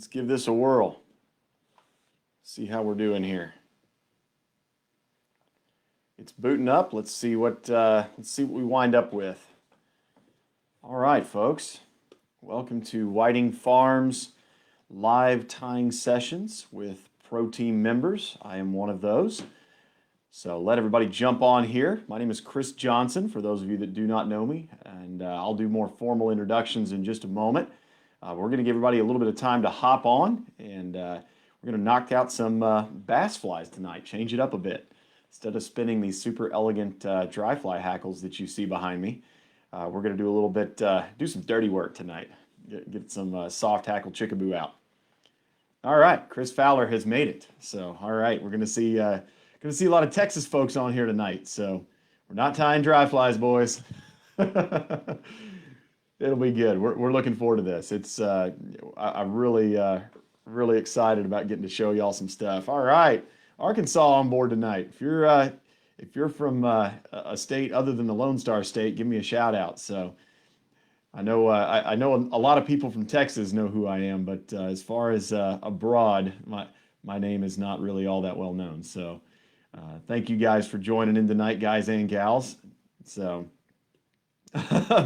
Let's give this a whirl. See how we're doing here. It's booting up. Let's see what we wind up with. All right, folks. Welcome to Whiting Farms live tying sessions with pro team members. I am one of those. So let everybody jump on here. My name is Chris Johnson, for those of you that do not know me, and I'll do more formal introductions in just a moment. We're going to give everybody a little bit of time to hop on, and we're going to knock out some bass flies tonight, change it up a bit. Instead of spinning these super elegant dry fly hackles that you see behind me, we're going to do a little bit, do some dirty work tonight. Get some soft hackle chickaboo out. All right, Chris Fowler has made it. So, all right, we're going to see a lot of Texas folks on here tonight. So we're not tying dry flies, boys. It'll be good. We're looking forward to this. It's I'm really excited about getting to show y'all some stuff. All right, Arkansas on board tonight. If you're from a state other than the Lone Star State, give me a shout out. So I know a lot of people from Texas know who I am, but as far as abroad, my name is not really all that well known. So thank you guys for joining in tonight, guys and gals. So.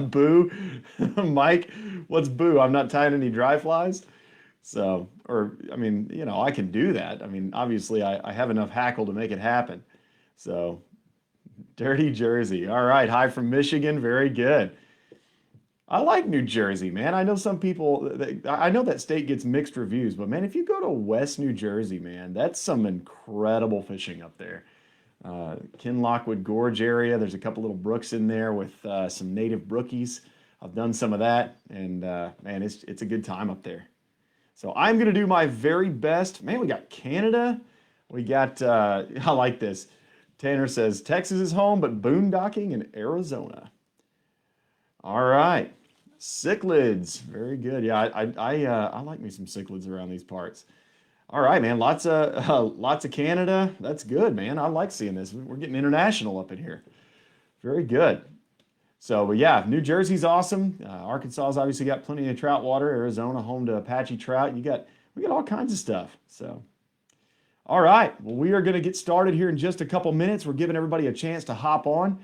Boo. Mike, what's boo? I'm not tying any dry flies. So, I mean, I can do that. I mean, obviously I have enough hackle to make it happen. So, dirty Jersey. All right. Hi from Michigan. Very good. I like New Jersey, man. I know some people, I know that state gets mixed reviews, but man, if you go to West New Jersey, man, that's some incredible fishing up there. Ken Lockwood Gorge area. There's a couple little brooks in there with some native brookies. I've done some of that, and man, it's a good time up there. So I'm going to do my very best. Man, we got Canada. We got, I like this. Tanner says, Texas is home, but boondocking in Arizona. All right. Cichlids. Very good. Yeah, I like me some cichlids around these parts. All right, man. Lots of Canada. That's good, man. I like seeing this. We're getting international up in here. Very good. So, but yeah, New Jersey's awesome. Arkansas's obviously got plenty of trout water. Arizona, home to Apache trout. We got all kinds of stuff. So, all right. Well, we are going to get started here in just a couple minutes. We're giving everybody a chance to hop on.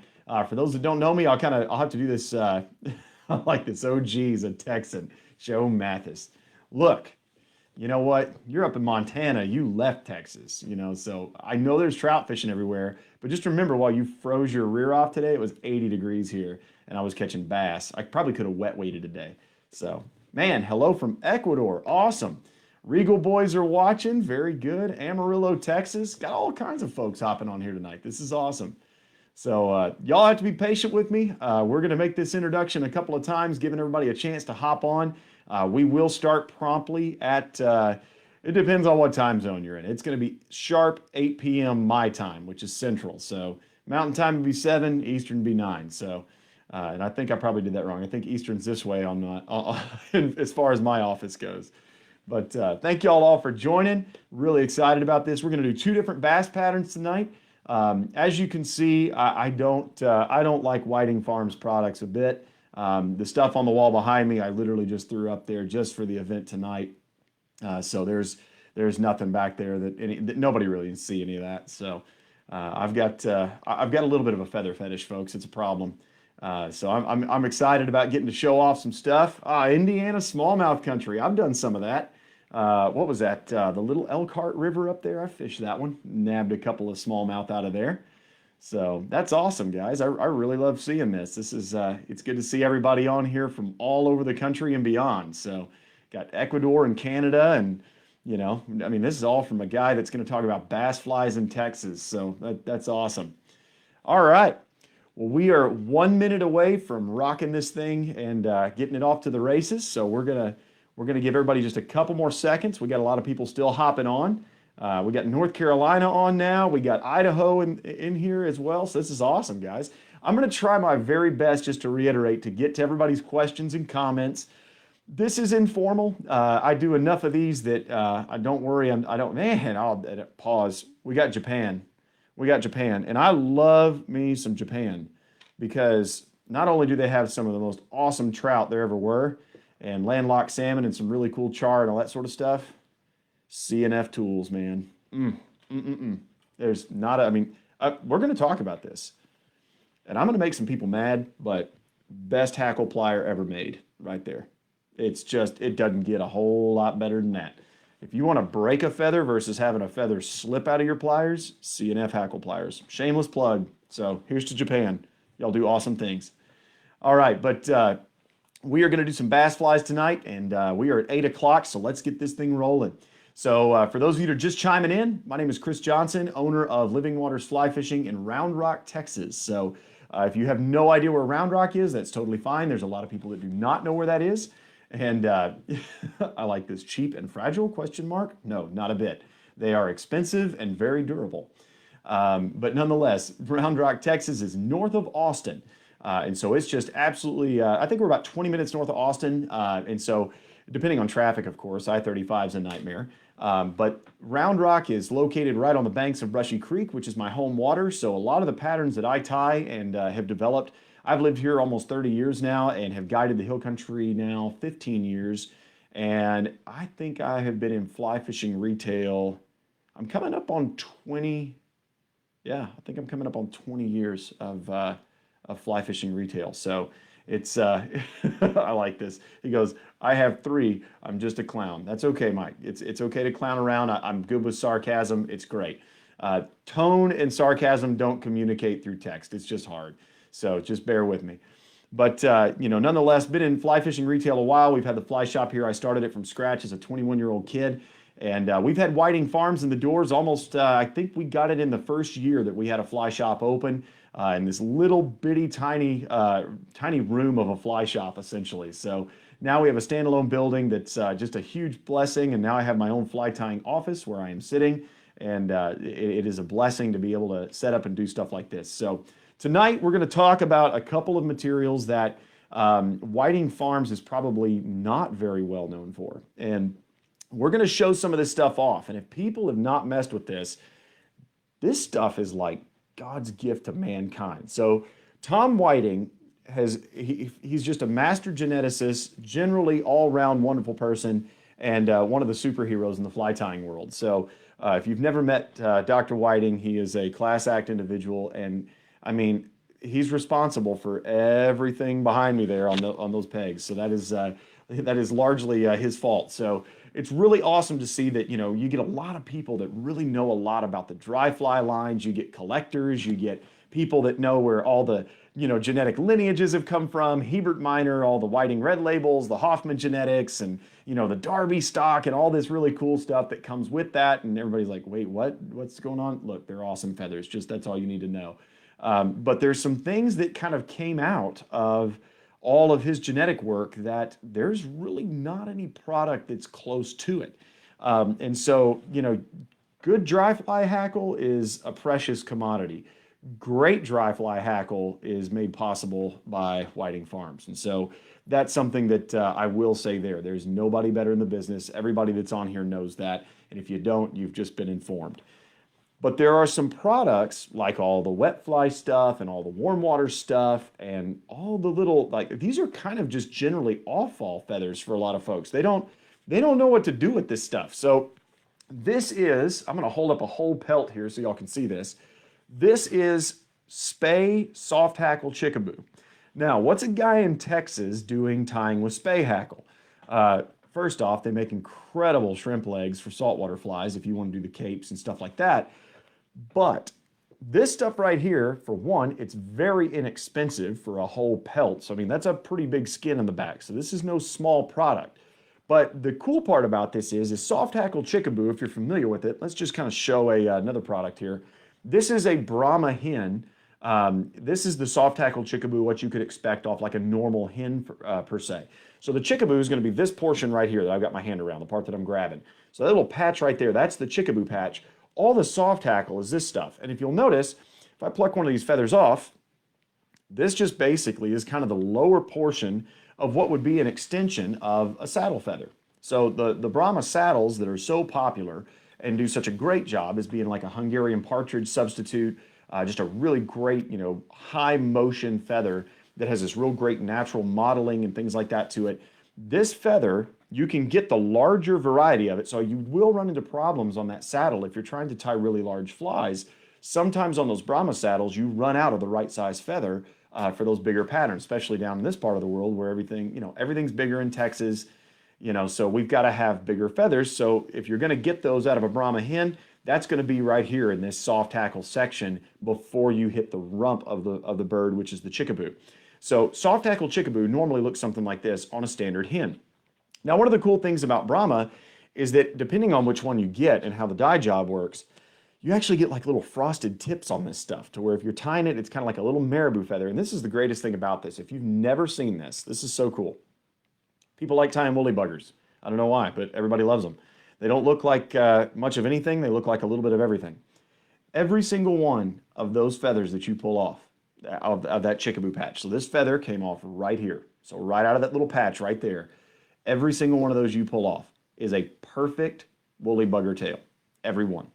For those that don't know me, I'll have to do this. I like this. Oh, geez, a Texan, Joe Mathis. Look. You know what? You're up in Montana. You left Texas, so I know there's trout fishing everywhere. But just remember, while you froze your rear off today, it was 80 degrees here, and I was catching bass. I probably could have wet weighted today. So, man, hello from Ecuador. Awesome. Regal boys are watching. Very good. Amarillo, Texas. Got all kinds of folks hopping on here tonight. This is awesome. So y'all have to be patient with me. We're going to make this introduction a couple of times, giving everybody a chance to hop on. We will start promptly at, it depends on what time zone you're in. It's going to be sharp 8 p.m. my time, which is Central. So Mountain time would be 7, Eastern would be 9. So, and I think I probably did that wrong. I think Eastern's this way as far as my office goes. But thank y'all all for joining. Really excited about this. We're going to do 2 different bass patterns tonight. As you can see, I don't like Whiting Farms products a bit. The stuff on the wall behind me, I literally just threw up there just for the event tonight. So there's nothing back there that nobody really can see any of that. So I've got a little bit of a feather fetish, folks. It's a problem. So I'm excited about getting to show off some stuff. Indiana smallmouth country. I've done some of that. What was that? The little Elkhart River up there. I fished that one. Nabbed a couple of smallmouth out of there. So that's awesome, guys. I really love seeing this. This is it's good to see everybody on here from all over the country and beyond. So got Ecuador and Canada, and I mean, this is all from a guy that's going to talk about bass flies in Texas. So that's awesome. All right. Well, we are 1 minute away from rocking this thing and getting it off to the races. So we're gonna give everybody just a couple more seconds. We got a lot of people still hopping on. We got North Carolina on now. We got Idaho in here as well. So this is awesome, guys. I'm going to try my very best just to reiterate, to get to everybody's questions and comments. This is informal. I do enough of these that I don't worry. I'll pause. We got Japan. And I love me some Japan because not only do they have some of the most awesome trout there ever were, and landlocked salmon and some really cool char and all that sort of stuff. CNF tools, man. There's not a, I mean, we're going to talk about this, and I'm going to make some people mad, but best hackle plier ever made right there. It's just, it doesn't get a whole lot better than that. If you want to break a feather versus having a feather slip out of your pliers, CNF hackle pliers. Shameless plug. So here's to Japan. Y'all do awesome things. All right, but we are going to do some bass flies tonight, and we are at 8 o'clock, so let's get this thing rolling. So for those of you that are just chiming in, my name is Chris Johnson, owner of Living Waters Fly Fishing in Round Rock, Texas. So if you have no idea where Round Rock is, that's totally fine. There's a lot of people that do not know where that is. And I like this. Cheap and fragile, question mark? No, not a bit. They are expensive and very durable. But nonetheless, Round Rock, Texas is north of Austin. And so it's just absolutely, I think we're about 20 minutes north of Austin. And so depending on traffic, of course, I-35 is a nightmare. But Round Rock is located right on the banks of Brushy Creek, which is my home water. So a lot of the patterns that I tie and have developed, I've lived here almost 30 years now and have guided the hill country now 15 years. And I think I have been in fly fishing retail. I'm coming up on 20. Yeah, I think I'm coming up on 20 years of fly fishing retail. So it's, I like this. He goes, I have 3. I'm just a clown. That's okay, Mike. It's okay to clown around. I'm good with sarcasm. It's great. Tone and sarcasm don't communicate through text. It's just hard. So just bear with me. But, nonetheless, been in fly fishing retail a while. We've had the fly shop here. I started it from scratch as a 21-year-old kid. And we've had Whiting Farms in the doors almost, I think we got it in the first year that we had a fly shop open in this little bitty tiny room of a fly shop, essentially. So now we have a standalone building that's just a huge blessing. And now I have my own fly tying office where I am sitting. And it is a blessing to be able to set up and do stuff like this. So tonight, we're going to talk about a couple of materials that Whiting Farms is probably not very well known for. And we're going to show some of this stuff off. And if people have not messed with this this stuff is like God's gift to mankind. So Tom Whiting he's just a master geneticist, generally all-round wonderful person, and one of the superheroes in the fly tying world. So if you've never met Dr. Whiting, he is a class act individual, and I mean, he's responsible for everything behind me there on those pegs. So that is largely his fault. So it's really awesome to see that, you get a lot of people that really know a lot about the dry fly lines. You get collectors, you get people that know where all the, genetic lineages have come from, Hebert Minor, all the Whiting red labels, the Hoffman genetics, and, the Darby stock, and all this really cool stuff that comes with that. And everybody's like, wait, what's going on? Look, they're awesome feathers. Just that's all you need to know. But there's some things that kind of came out of all of his genetic work that there's really not any product that's close to it. And so, good dry fly hackle is a precious commodity. Great dry fly hackle is made possible by Whiting Farms. And so that's something that I will say there. There's nobody better in the business. Everybody that's on here knows that. And if you don't, you've just been informed. But there are some products like all the wet fly stuff and all the warm water stuff and all the little, these are kind of just generally off-fall feathers for a lot of folks. They don't know what to do with this stuff. So this is, I'm going to hold up a whole pelt here so y'all can see this. This is Spey Soft Hackle Chickabou. Now, what's a guy in Texas doing tying with Spey hackle? First off, they make incredible shrimp legs for saltwater flies if you want to do the capes and stuff like that. But this stuff right here, for one, it's very inexpensive for a whole pelt. So, I mean, that's a pretty big skin in the back. So this is no small product. But the cool part about this is Soft Hackle Chickabou, if you're familiar with it. Let's just kind of show another product here. This is a Brahma hen. This is the Soft Hackle Chickabou, what you could expect off like a normal hen per se. So the Chickabou is going to be this portion right here that I've got my hand around, the part that I'm grabbing. So that little patch right there, that's the Chickabou patch. All the soft hackle is this stuff. And if you'll notice, if I pluck one of these feathers off, this just basically is kind of the lower portion of what would be an extension of a saddle feather. So the Brahma saddles that are so popular and do such a great job as being like a Hungarian partridge substitute, just a really great, high motion feather that has this real great natural modeling and things like that to it. This feather, you can get the larger variety of it, so you will run into problems on that saddle if you're trying to tie really large flies. Sometimes on those Brahma saddles, you run out of the right size feather for those bigger patterns, especially down in this part of the world where everything, everything's bigger in Texas, so we've got to have bigger feathers. So if you're going to get those out of a Brahma hen, that's going to be right here in this soft hackle section before you hit the rump of the bird, which is the chickaboo. So soft hackle chickaboo normally looks something like this on a standard hen. Now, one of the cool things about Brahma is that depending on which one you get and how the dye job works, you actually get like little frosted tips on this stuff to where if you're tying it, it's kind of like a little marabou feather. And this is the greatest thing about this. If you've never seen this, this is so cool. People like tying woolly buggers. I don't know why, but everybody loves them. They don't look like much of anything. They look like a little bit of everything. Every single one of those feathers that you pull off of that chickaboo patch. So this feather came off right here. So right out of that little patch right there. Every single one of those you pull off is a perfect woolly bugger tail. Every one.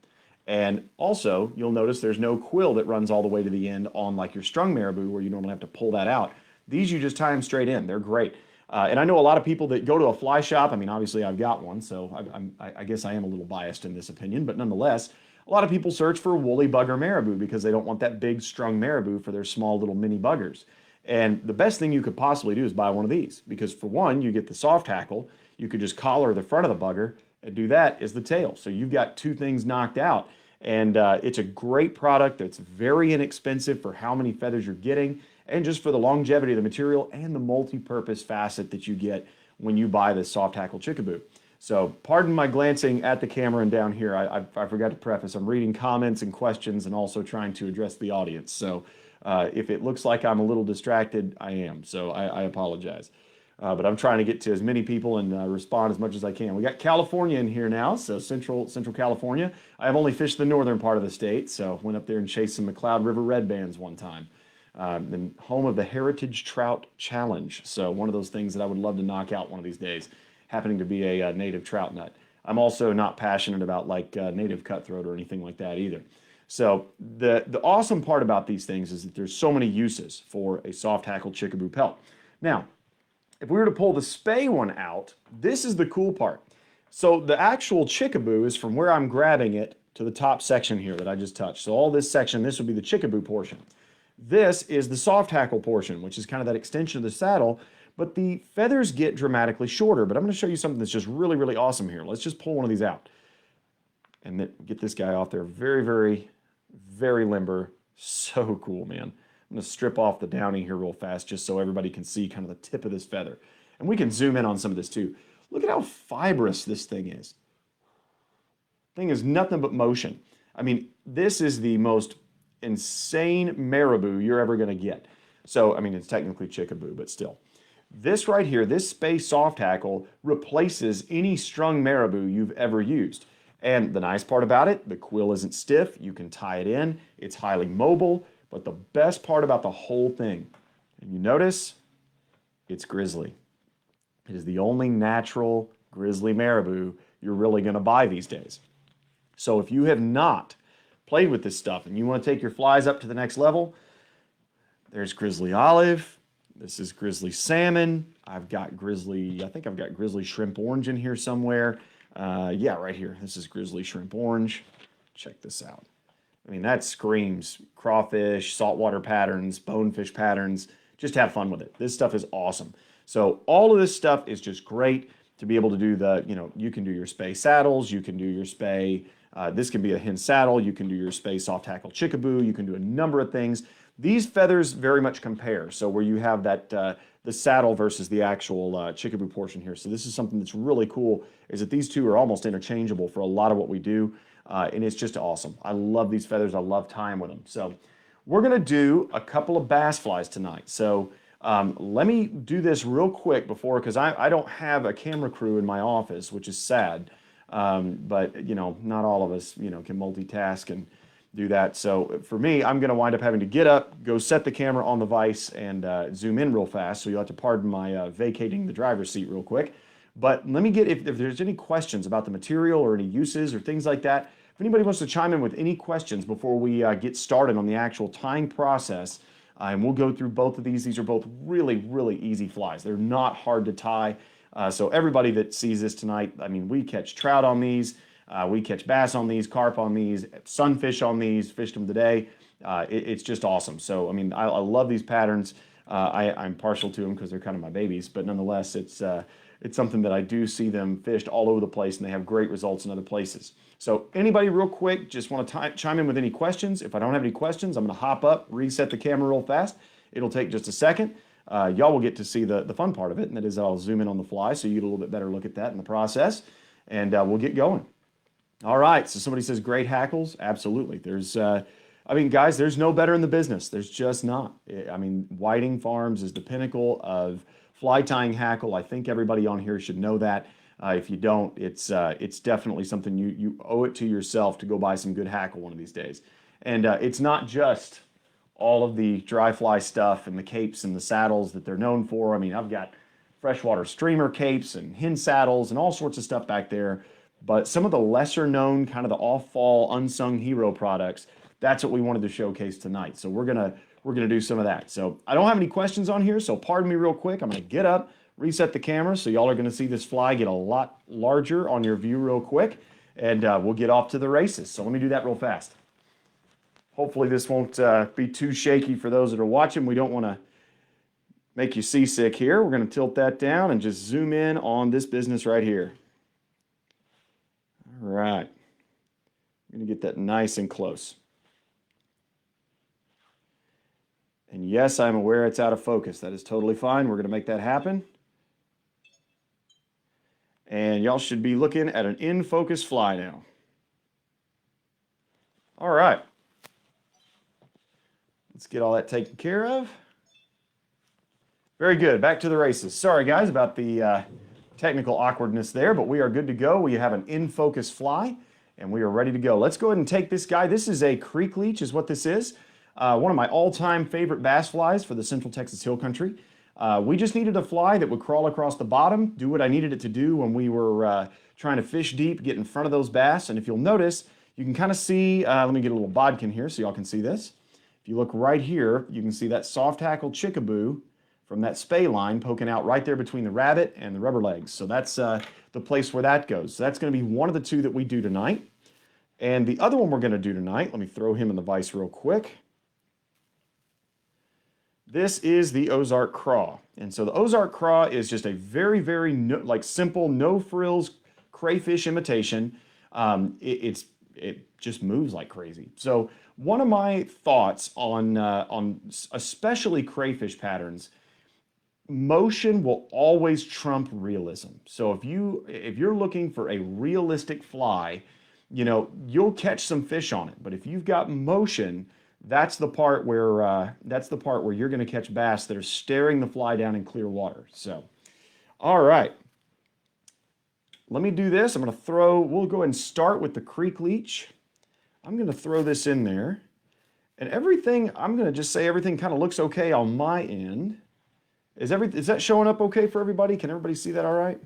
And also, you'll notice there's no quill that runs all the way to the end on like your strung marabou where you normally have to pull that out. These you just tie them straight in. They're great. And I know a lot of people that go to a fly shop. I mean, obviously I've got one, so I guess I am a little biased in this opinion, but nonetheless, a lot of people search for woolly bugger marabou because they don't want that big strung marabou for their small little mini buggers. And the best thing you could possibly do is buy one of these because for one, you get the soft hackle. You could just collar the front of the bugger and do that is the tail. So you've got two things knocked out. And it's a great product. It's very inexpensive for how many feathers you're getting and just for the longevity of the material and the multi-purpose facet that you get when you buy this soft hackle chickaboo. So pardon my glancing at the camera and down here. I forgot to preface. I'm reading comments and questions and also trying to address the audience. So if it looks like I'm a little distracted, I am. So I apologize. But I'm trying to get to as many people and respond as much as I can. We got California in here now, so Central California. I have only fished the northern part of the state, so went up there and chased some McCloud River red bands one time. And home of the Heritage Trout Challenge. So one of those things that I would love to knock out one of these days, happening to be a native trout nut. I'm also not passionate about like native cutthroat or anything like that either. So the awesome part about these things is that there's so many uses for a soft hackle chickaboo pelt. Now, if we were to pull the Spey one out, this is the cool part. So the actual chickaboo is from where I'm grabbing it to the top section here that I just touched. So all this section, this would be the chickaboo portion. This is the soft hackle portion, which is kind of that extension of the saddle, but the feathers get dramatically shorter. But I'm going to show you something that's just really, really awesome here. Let's just pull one of these out and then get this guy off there. Very, very, very limber. So cool, man. I'm going to strip off the downy here real fast just so everybody can see kind of the tip of this feather. And we can zoom in on some of this too. Look at how fibrous this thing is. Thing is nothing but motion. I mean, this is the most insane marabou you're ever going to get. So, I mean, it's technically chickaboo, but still. This right here, this Spey Soft Hackle replaces any strung marabou you've ever used. And the nice part about it, the quill isn't stiff. You can tie it in. It's highly mobile. But the best part about the whole thing, and you notice, it's grizzly. It is the only natural grizzly marabou you're really going to buy these days. So if you have not played with this stuff and you want to take your flies up to the next level, there's grizzly olive. This is grizzly salmon. I've got grizzly, I think I've got grizzly shrimp orange in here somewhere. Yeah, right here. This is grizzly shrimp orange. Check this out. I mean, that screams crawfish, saltwater patterns, bonefish patterns. Just have fun with it. This stuff is awesome. So all of this stuff is just great to be able to do the, you can do your Spey saddles, you can do your Spey, this can be a hen saddle, you can do your Spey Soft Hackle chickaboo, you can do a number of things. These feathers very much compare. So where you have that, the saddle versus the actual chickaboo portion here. So this is something that's really cool, is that these two are almost interchangeable for a lot of what we do. And it's just awesome. I love these feathers. I love tying with them. So we're going to do a couple of bass flies tonight. So let me do this real quick before, because I don't have a camera crew in my office, which is sad. But, not all of us, can multitask and do that. So for me, I'm going to wind up having to get up, go set the camera on the vise, and zoom in real fast. So you'll have to pardon my vacating the driver's seat real quick. But let me get, if there's any questions about the material or any uses or things like that, if anybody wants to chime in with any questions before we get started on the actual tying process, and we'll go through both of these. These are both really, really easy flies. They're not hard to tie. So everybody that sees this tonight, I mean, we catch trout on these, we catch bass on these, carp on these, sunfish on these, fished them today. It's just awesome. So, I mean, I love these patterns. I'm partial to them because they're kind of my babies, but nonetheless, it's something that I do see them fished all over the place, and they have great results in other places. So anybody real quick, just want to chime in with any questions. If I don't have any questions, I'm going to hop up, reset the camera real fast. It'll take just a second. Y'all will get to see the fun part of it, and that is I'll zoom in on the fly so you get a little bit better look at that in the process, and we'll get going. All right, so somebody says great hackles. Absolutely. I mean, guys, there's no better in the business. There's just not. I mean, Whiting Farms is the pinnacle of fly tying hackle. I think everybody on here should know that. If you don't, it's definitely something you owe it to yourself to go buy some good hackle one of these days. And it's not just all of the dry fly stuff and the capes and the saddles that they're known for. I mean, I've got freshwater streamer capes and hen saddles and all sorts of stuff back there. But some of the lesser known, kind of the off-fall, unsung hero products, that's what we wanted to showcase tonight. So we're gonna do some of that. So I don't have any questions on here, so pardon me real quick. I'm gonna get up, reset the camera, so y'all are gonna see this fly get a lot larger on your view real quick, and we'll get off to the races. So let me do that real fast. Hopefully this won't be too shaky for those that are watching. We don't want to make you seasick here. We're gonna tilt that down and just zoom in on this business right here. All right, I'm gonna get that nice and close. And yes, I'm aware it's out of focus. That is totally fine. We're going to make that happen. And y'all should be looking at an in-focus fly now. All right. Let's get all that taken care of. Very good. Back to the races. Sorry, guys, about the technical awkwardness there, but we are good to go. We have an in-focus fly, and we are ready to go. Let's go ahead and take this guy. This is a creek leech is what this is. One of my all-time favorite bass flies for the Central Texas Hill Country. We just needed a fly that would crawl across the bottom, do what I needed it to do when we were trying to fish deep, get in front of those bass. And if you'll notice, you can kind of see, let me get a little bodkin here so y'all can see this. If you look right here, you can see that soft hackle chickaboo from that spey line poking out right there between the rabbit and the rubber legs. So that's the place where that goes. So that's going to be one of the two that we do tonight. And the other one we're going to do tonight, let me throw him in the vise real quick. This is the Ozark Craw. And so the Ozark Craw is just a very, very simple, no frills crayfish imitation. It just moves like crazy. So one of my thoughts on especially crayfish patterns, motion will always trump realism. So if you're looking for a realistic fly, you know, you'll catch some fish on it. But if you've got motion, that's the part where you're going to catch bass that are staring the fly down in clear water. So, all right, let me do this. We'll go ahead and start with the creek leech. I'm going to throw this in there, and everything. I'm going to just say everything kind of looks okay on my end. Is that showing up okay for everybody? Can everybody see that all right?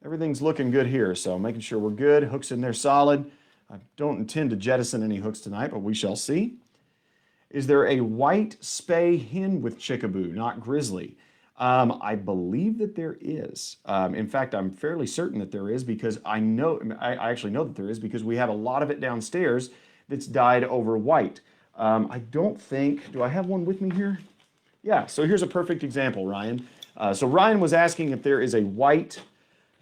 Everything's looking good here, so making sure we're good. Hooks in there solid. I don't intend to jettison any hooks tonight, but we shall see. Is there a white spey hen with chickaboo, not grizzly? I believe that there is. In fact, I'm fairly certain that there is because I actually know that there is because we have a lot of it downstairs that's dyed over white. I don't think, do I have one with me here? Yeah, so here's a perfect example, Ryan. So Ryan was asking if there is a white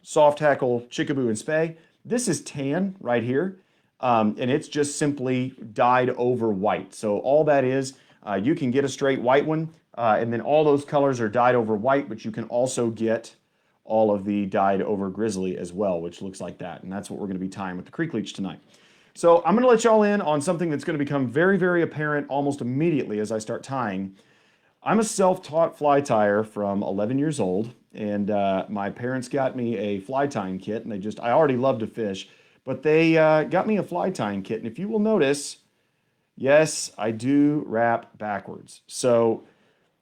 soft hackle chickaboo and spey. This is tan right here. And it's just simply dyed over white. So all that is, you can get a straight white one, and then all those colors are dyed over white, but you can also get all of the dyed over grizzly as well, which looks like that. And that's what we're going to be tying with the creek leech tonight. So I'm going to let y'all in on something that's going to become very, very apparent almost immediately as I start tying. I'm a self-taught fly tyer from 11 years old, and my parents got me a fly tying kit, and I already love to fish. But they got me a fly tying kit, and if you will notice, yes, I do wrap backwards. So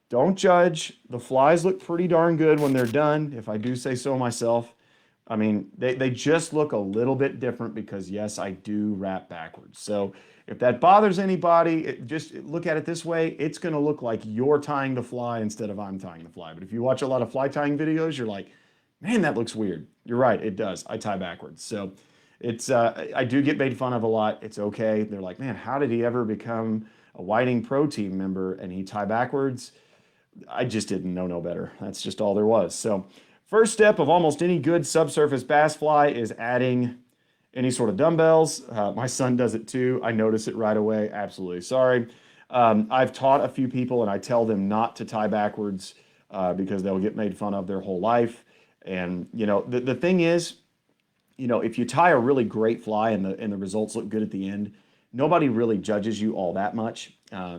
don't judge. The flies look pretty darn good when they're done, if I do say so myself. I mean, they just look a little bit different because, yes, I do wrap backwards. So if that bothers anybody, just look at it this way. It's going to look like you're tying the fly instead of I'm tying the fly. But if you watch a lot of fly tying videos, you're like, Man, that looks weird. You're right, it does. I tie backwards. So it's I do get made fun of a lot. It's okay. They're like, man, how did he ever become a Whiting Pro Team member and he tie backwards? I just didn't know no better. That's just all there was. So first step of almost any good subsurface bass fly is adding any sort of dumbbells. My son does it too. I notice it right away. Absolutely sorry. I've taught a few people and I tell them not to tie backwards because they'll get made fun of their whole life. And you know, the thing is, you know, if you tie a really great fly and the results look good at the end, nobody really judges you all that much.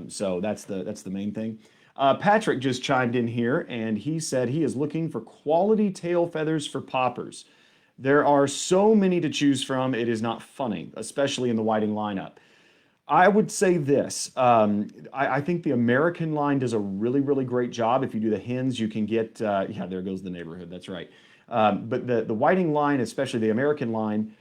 So that's the main thing. Patrick just chimed in here and he said he is looking for quality tail feathers for poppers. There are so many to choose from, it is not funny, especially in the whiting lineup. I would say this. I think the American line does a really, really great job. If you do the hens, you can get, yeah, there goes the neighborhood. That's right. But the whiting line, especially the American line,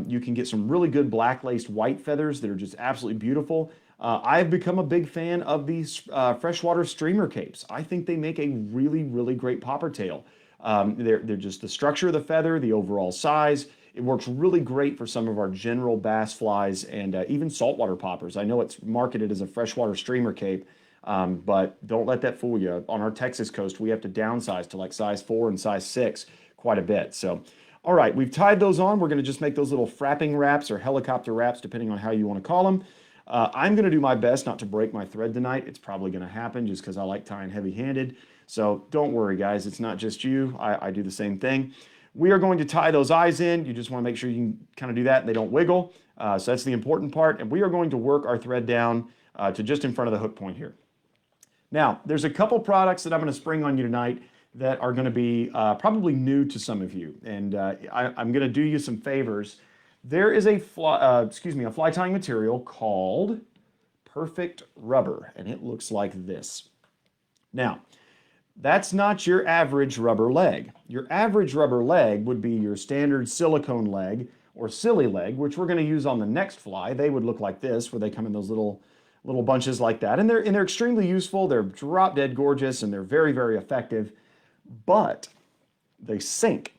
you can get some really good black laced white feathers that are just absolutely beautiful. I've become a big fan of these freshwater streamer capes. I think they make a really, really great popper tail. They're just the structure of the feather, the overall size. It works really great for some of our general bass flies and even saltwater poppers. I know it's marketed as a freshwater streamer cape, but don't let that fool you. On our Texas coast, we have to downsize to like size 4 and size 6 quite a bit. So, all right, we've tied those on. We're going to just make those little frapping wraps or helicopter wraps, depending on how you want to call them. I'm going to do my best not to break my thread tonight. It's probably going to happen just because I like tying heavy-handed. So don't worry, guys. It's not just you. I do the same thing. We are going to tie those eyes in. You just want to make sure you can kind of do that and they don't wiggle. So that's the important part. And we are going to work our thread down to just in front of the hook point here. Now, there's a couple products that I'm going to spring on you tonight that are going to be probably new to some of you. And I'm going to do you some favors. There is a fly tying material called Perfect Rubber, and it looks like this. Now, that's not your average rubber leg. Your average rubber leg would be your standard silicone leg or silly leg, which we're going to use on the next fly. They would look like this, where they come in those little bunches like that, and they're extremely useful. They're drop dead gorgeous, and they're very, very effective, but they sink.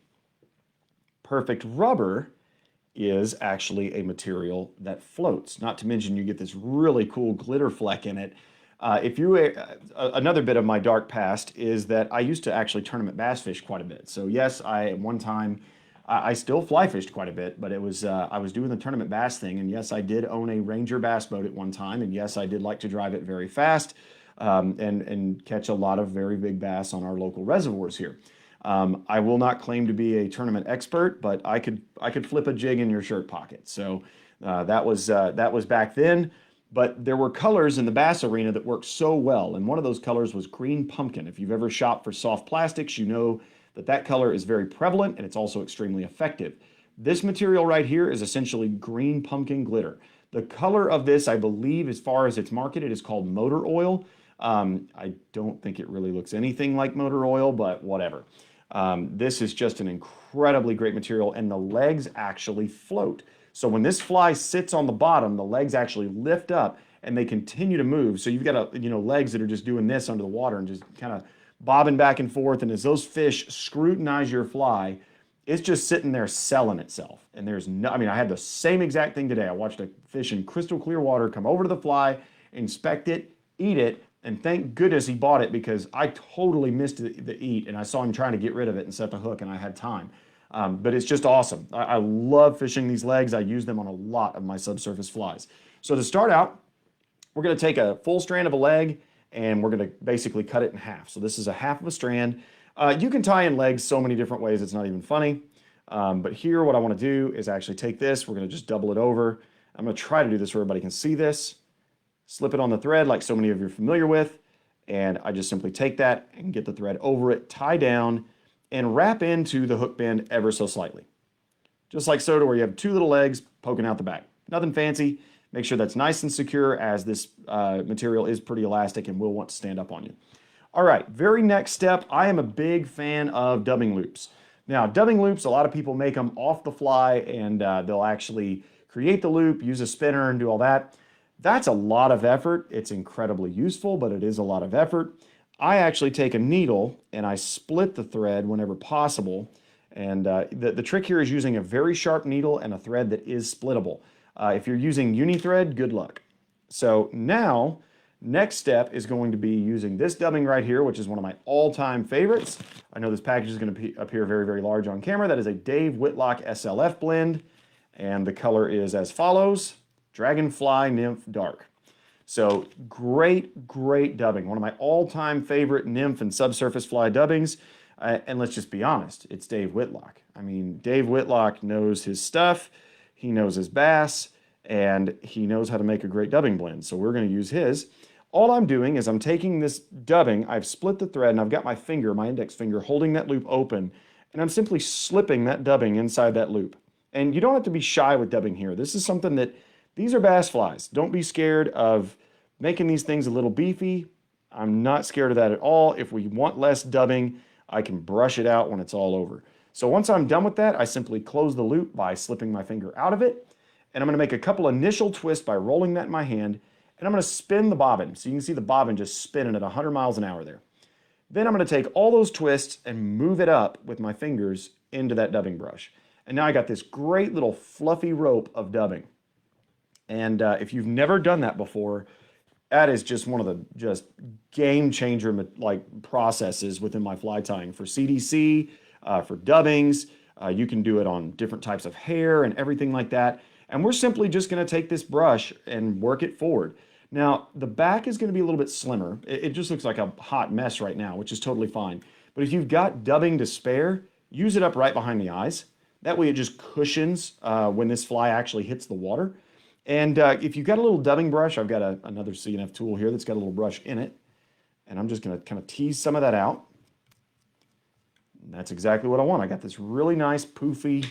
Perfect Rubber is actually a material that floats. Not to mention you get this really cool glitter fleck in it. Another bit of my dark past is that I used to actually tournament bass fish quite a bit. So yes, at one time I still fly fished quite a bit, but it was I was doing the tournament bass thing, and yes, I did own a Ranger bass boat at one time, and yes, I did like to drive it very fast and catch a lot of very big bass on our local reservoirs here. I will not claim to be a tournament expert, but I could flip a jig in your shirt pocket. So that was back then. But there were colors in the bass arena that worked so well, and one of those colors was green pumpkin. If you've ever shopped for soft plastics, you know that color is very prevalent and it's also extremely effective. This material right here is essentially green pumpkin glitter. The color of this, I believe, as far as it's marketed, is called motor oil. I don't think it really looks anything like motor oil, but whatever. This is just an incredibly great material, and the legs actually float. So when this fly sits on the bottom, the legs actually lift up and they continue to move. So you've got legs that are just doing this under the water and just kind of bobbing back and forth. And as those fish scrutinize your fly, it's just sitting there selling itself. And I had the same exact thing today. I watched a fish in crystal clear water come over to the fly, inspect it, eat it, and thank goodness he bought it, because I totally missed the eat and I saw him trying to get rid of it and set the hook, and I had time. But it's just awesome. I love fishing these legs. I use them on a lot of my subsurface flies. So to start out, we're going to take a full strand of a leg and we're going to basically cut it in half. So this is a half of a strand. You can tie in legs so many different ways, it's not even funny. But here what I want to do is actually take this. We're going to just double it over. I'm going to try to do this where everybody can see this. Slip it on the thread like so many of you are familiar with. And I just simply take that and get the thread over it, tie down, and wrap into the hook bend ever so slightly. Just like so, to where you have two little legs poking out the back. Nothing fancy. Make sure that's nice and secure, as this material is pretty elastic and will want to stand up on you. All right, very next step, I am a big fan of dubbing loops. Now, dubbing loops, a lot of people make them off the fly, and they'll actually create the loop, use a spinner, and do all that. That's a lot of effort. It's incredibly useful, but it is a lot of effort. I actually take a needle and I split the thread whenever possible. And the trick here is using a very sharp needle and a thread that is splittable. If you're using uni thread, good luck. So now, next step is going to be using this dubbing right here, which is one of my all-time favorites. I know this package is going to appear very, very large on camera. That is a Dave Whitlock SLF blend, and the color is as follows: Dragonfly Nymph Dark. So great, great dubbing. One of my all-time favorite nymph and subsurface fly dubbings. And let's just be honest, it's Dave Whitlock. I mean, Dave Whitlock knows his stuff, he knows his bass, and he knows how to make a great dubbing blend. So we're going to use his. All I'm doing is I'm taking this dubbing, I've split the thread, and I've got my finger, my index finger, holding that loop open, and I'm simply slipping that dubbing inside that loop. And you don't have to be shy with dubbing here. This is something that, these are bass flies. Don't be scared of making these things a little beefy. I'm not scared of that at all. If we want less dubbing, I can brush it out when it's all over. So once I'm done with that, I simply close the loop by slipping my finger out of it. And I'm going to make a couple initial twists by rolling that in my hand. And I'm going to spin the bobbin. So you can see the bobbin just spinning at 100 miles an hour there. Then I'm going to take all those twists and move it up with my fingers into that dubbing brush. And now I got this great little fluffy rope of dubbing. And if you've never done that before, that is just one of the just game changer like processes within my fly tying for CDC, for dubbings. You can do it on different types of hair and everything like that. And we're simply just going to take this brush and work it forward. Now, the back is going to be a little bit slimmer. It just looks like a hot mess right now, which is totally fine. But if you've got dubbing to spare, use it up right behind the eyes. That way it just cushions when this fly actually hits the water. And if you've got a little dubbing brush, I've got another CNF tool here that's got a little brush in it. And I'm just going to kind of tease some of that out. And that's exactly what I want. I got this really nice poofy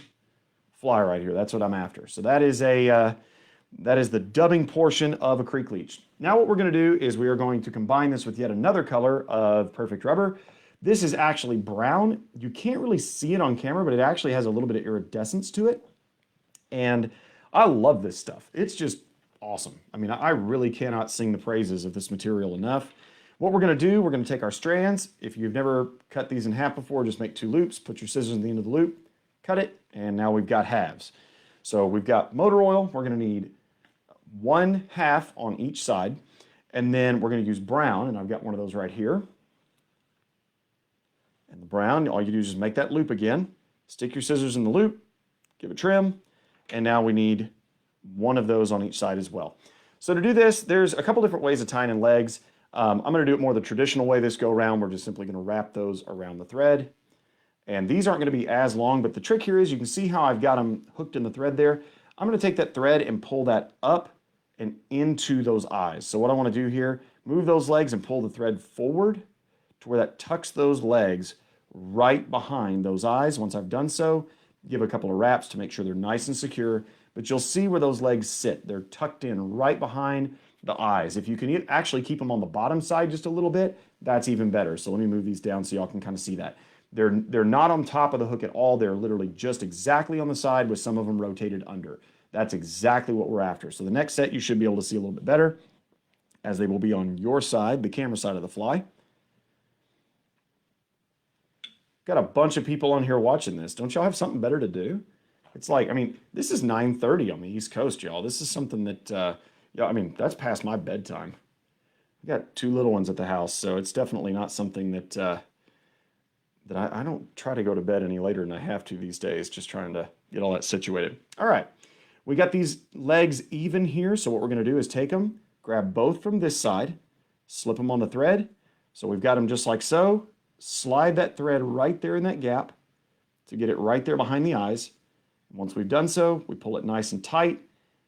fly right here. That's what I'm after. So that is the dubbing portion of a creek leech. Now what we're going to do is we are going to combine this with yet another color of perfect rubber. This is actually brown. You can't really see it on camera, but it actually has a little bit of iridescence to it. And I love this stuff. It's just awesome. I mean, I really cannot sing the praises of this material enough. What we're going to do, we're going to take our strands. If you've never cut these in half before, just make 2 loops, put your scissors in the end of the loop, cut it, and now we've got halves. So we've got motor oil. We're going to need 1/2 on each side, and then we're going to use brown, and I've got one of those right here. And the brown, all you do is just make that loop again, stick your scissors in the loop, give it trim, and now we need 1 of those on each side as well. So to do this, there's a couple different ways of tying in legs. I'm going to do it more the traditional way this go around. We're just simply going to wrap those around the thread. And these aren't going to be as long, but the trick here is you can see how I've got them hooked in the thread there. I'm going to take that thread and pull that up and into those eyes. So what I want to do here, move those legs and pull the thread forward to where that tucks those legs right behind those eyes. Once I've done so, give a couple of wraps to make sure they're nice and secure, but you'll see where those legs sit. They're tucked in right behind the eyes. If you can actually keep them on the bottom side just a little bit, that's even better. So let me move these down so y'all can kind of see that. They're not on top of the hook at all. They're literally just exactly on the side with some of them rotated under. That's exactly what we're after. So the next set you should be able to see a little bit better, as they will be on your side, the camera side of the fly. Got a bunch of people on here watching this. Don't y'all have something better to do? It's like, I mean, this is 9:30 on the East Coast, y'all. This is something that, yeah, I mean, that's past my bedtime. I got 2 little ones at the house, so it's definitely not something that I don't try to go to bed any later than I have to these days, just trying to get all that situated. All right, we got these legs even here, so what we're going to do is take them, grab both from this side, slip them on the thread. So we've got them just like so. Slide that thread right there in that gap to get it right there behind the eyes. And once we've done so, we pull it nice and tight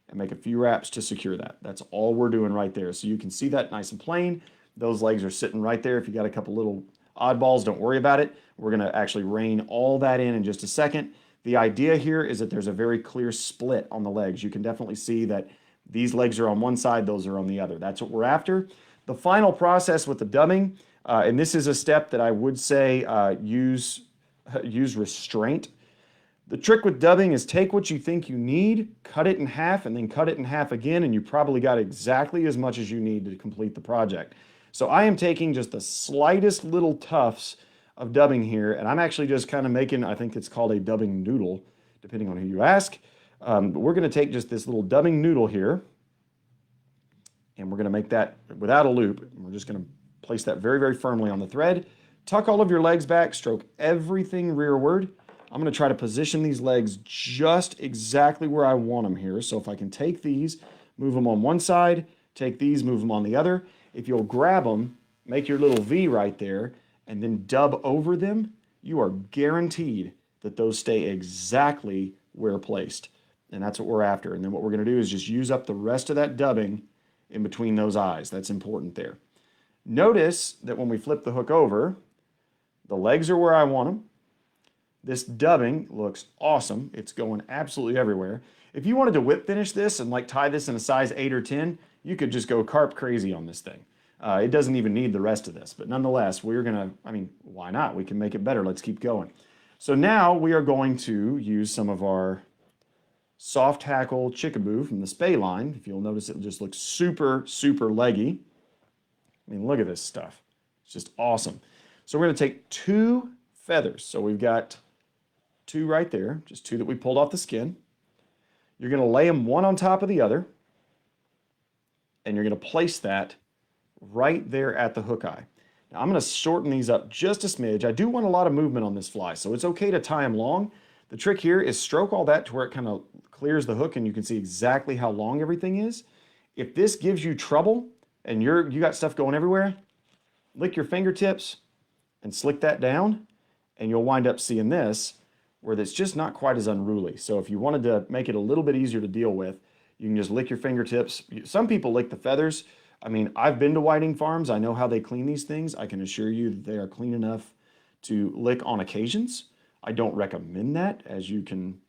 and make a few wraps to secure that. That's all we're doing right there. So you can see that nice and plain. Those legs are sitting right there. If you got a couple little oddballs, don't worry about it. We're going to actually rein all that in just a second. The idea here is that there's a very clear split on the legs. You can definitely see that these legs are on one side, those are on the other. That's what we're after. The final process with the dubbing, and this is a step that I would say use restraint. The trick with dubbing is take what you think you need, cut it in half, and then cut it in half again, and you probably got exactly as much as you need to complete the project. So I am taking just the slightest little tufts of dubbing here, and I'm actually just kind of making, I think it's called a dubbing noodle, depending on who you ask. But we're going to take just this little dubbing noodle here, and we're going to make that without a loop. We're just going to place that very, very firmly on the thread. Tuck all of your legs back, stroke everything rearward. I'm going to try to position these legs just exactly where I want them here. So if I can take these, move them on one side, take these, move them on the other. If you'll grab them, make your little V right there, and then dub over them, you are guaranteed that those stay exactly where placed. And that's what we're after. And then what we're going to do is just use up the rest of that dubbing in between those eyes. That's important there. Notice that when we flip the hook over, the legs are where I want them. This dubbing looks awesome. It's going absolutely everywhere. If you wanted to whip finish this and like tie this in a size 8 or 10, you could just go carp crazy on this thing. It doesn't even need the rest of this, but nonetheless, we're gonna, I mean, why not? We can make it better. Let's keep going. So now we are going to use some of our soft hackle Chickabou from the Spey line. If you'll notice, it just looks super, super leggy. I mean, look at this stuff. It's just awesome. So we're gonna take 2 feathers. So we've got 2 right there, just 2 that we pulled off the skin. You're gonna lay them one on top of the other, and you're gonna place that right there at the hook eye. Now I'm going to shorten these up just a smidge. I do want a lot of movement on this fly, so it's okay to tie them long. The trick here is stroke all that to where it kind of clears the hook and you can see exactly how long everything is. If this gives you trouble and you got stuff going everywhere, lick your fingertips and slick that down, and you'll wind up seeing this where it's just not quite as unruly. So if you wanted to make it a little bit easier to deal with, you can just lick your fingertips. Some people lick the feathers. I mean, I've been to whiting farms. I know how they clean these things. I can assure you that they are clean enough to lick on occasions. I don't recommend that, as you can,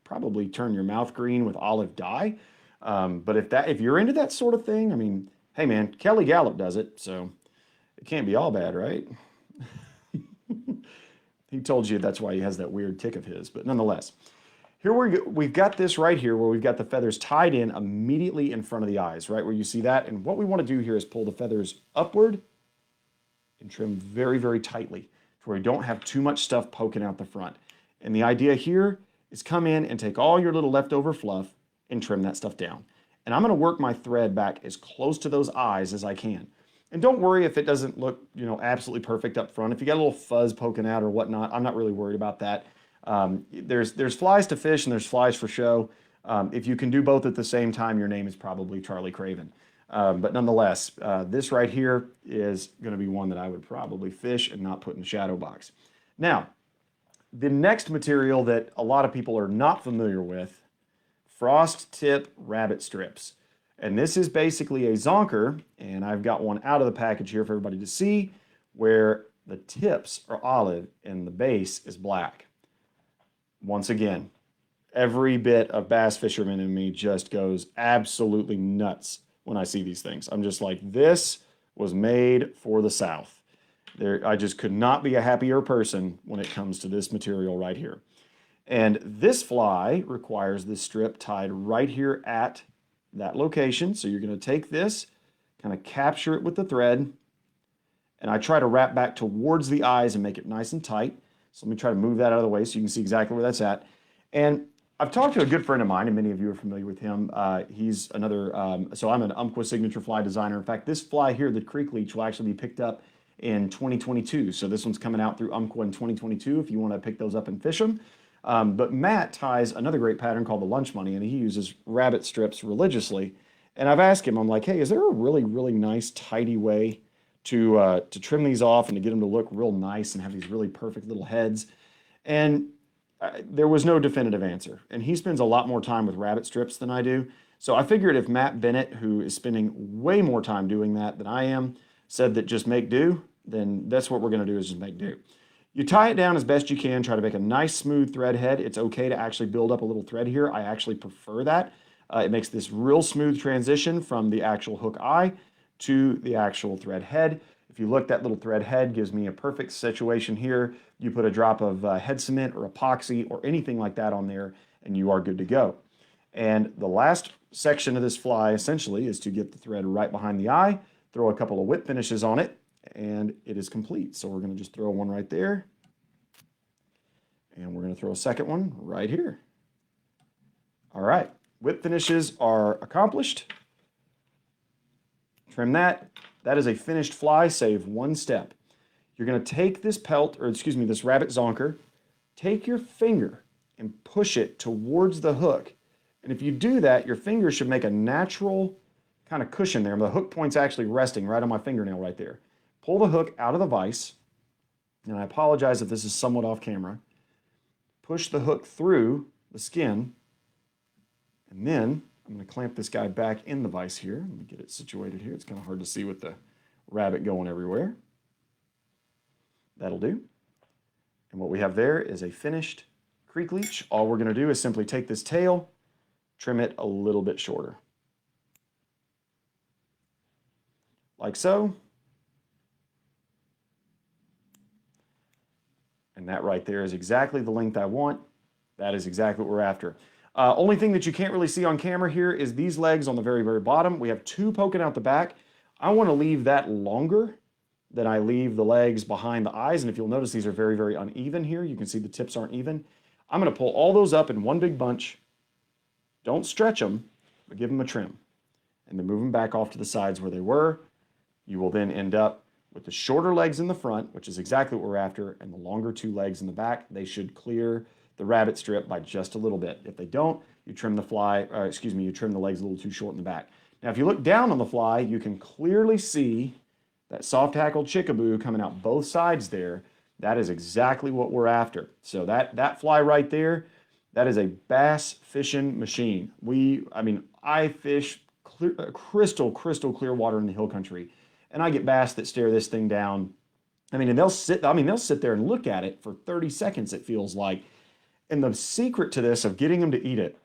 probably turn your mouth green with olive dye. But if you're into that sort of thing, I mean, hey man, Kelly Gallup does it, so it can't be all bad, right? He told you that's why he has that weird tick of his, but nonetheless. Here we've got this right here where we've got the feathers tied in immediately in front of the eyes, right where you see that. And what we want to do here is pull the feathers upward and trim very, very tightly to where you don't have too much stuff poking out the front. And the idea here is come in and take all your little leftover fluff and trim that stuff down. And I'm going to work my thread back as close to those eyes as I can. And don't worry if it doesn't look, absolutely perfect up front. If you got a little fuzz poking out or whatnot, I'm not really worried about that. There's flies to fish and there's flies for show. If you can do both at the same time, your name is probably Charlie Craven. But nonetheless, this right here is going to be one that I would probably fish and not put in the shadow box. Now, the next material that a lot of people are not familiar with, frost tip rabbit strips. And this is basically a zonker, and I've got one out of the package here for everybody to see, where the tips are olive and the base is black. Once again, every bit of bass fisherman in me just goes absolutely nuts when I see these things. I'm just like, this was made for the South. I just could not be a happier person when it comes to this material right here. And this fly requires this strip tied right here at that location. So you're going to take this, kind of capture it with the thread, and I try to wrap back towards the eyes and make it nice and tight. So let me try to move that out of the way so you can see exactly where that's at. And I've talked to a good friend of mine, and many of you are familiar with him. He's another, so I'm an Umpqua signature fly designer. In fact, this fly here, the Creek Leech, will actually be picked up in 2022. So this one's coming out through Umpqua in 2022 if you want to pick those up and fish them. But Matt ties another great pattern called the Lunch Money, and he uses rabbit strips religiously. And I've asked him, I'm like, hey, is there a really, really nice, tidy way to trim these off and to get them to look real nice and have these really perfect little heads? And there was no definitive answer. And he spends a lot more time with rabbit strips than I do. So I figured if Matt Bennett, who is spending way more time doing that than I am, said that just make do, then that's what we're going to do, is just make do. You tie it down as best you can, try to make a nice smooth thread head. It's okay to actually build up a little thread here. I actually prefer that. It makes this real smooth transition from the actual hook eye to the actual thread head. If you look, that little thread head gives me a perfect situation here. You put a drop of head cement or epoxy or anything like that on there, and you are good to go. And the last section of this fly essentially is to get the thread right behind the eye, throw a couple of whip finishes on it, and it is complete. So we're going to just throw one right there, and we're going to throw a second one right here. All right, whip finishes are accomplished. Trim that. That is a finished fly, save one step. You're going to take this pelt, or excuse me, this rabbit zonker, take your finger and push it towards the hook. And if you do that, your finger should make a natural kind of cushion there. The hook point's actually resting right on my fingernail right there. Pull the hook out of the vise, and I apologize if this is somewhat off camera. Push the hook through the skin, and then I'm going to clamp this guy back in the vise here. Let me get it situated here. It's kind of hard to see with the rabbit going everywhere. That'll do. And what we have there is a finished creek leech. All we're going to do is simply take this tail, trim it a little bit shorter. Like so. And that right there is exactly the length I want. That is exactly what we're after. Only thing that you can't really see on camera here is these legs on the very, very bottom. We have two poking out the back. I want to leave that longer than I leave the legs behind the eyes. And if you'll notice, these are very, very uneven here. You can see the tips aren't even. I'm going to pull all those up in one big bunch. Don't stretch them, but give them a trim. And then move them back off to the sides where they were. You will then end up with the shorter legs in the front, which is exactly what we're after, and the longer two legs in the back. They should clear the rabbit strip by just a little bit. If they don't, you trim the you trim the legs a little too short in the back. Now, if you look down on the fly, you can clearly see that soft hackle chickaboo coming out both sides there. That is exactly what we're after. So that fly right there, that is a bass fishing machine. I fish crystal clear water in the hill country, and I get bass that stare this thing down. And they'll sit there and look at it for 30 seconds, it feels like. And the secret to this, of getting them to eat it,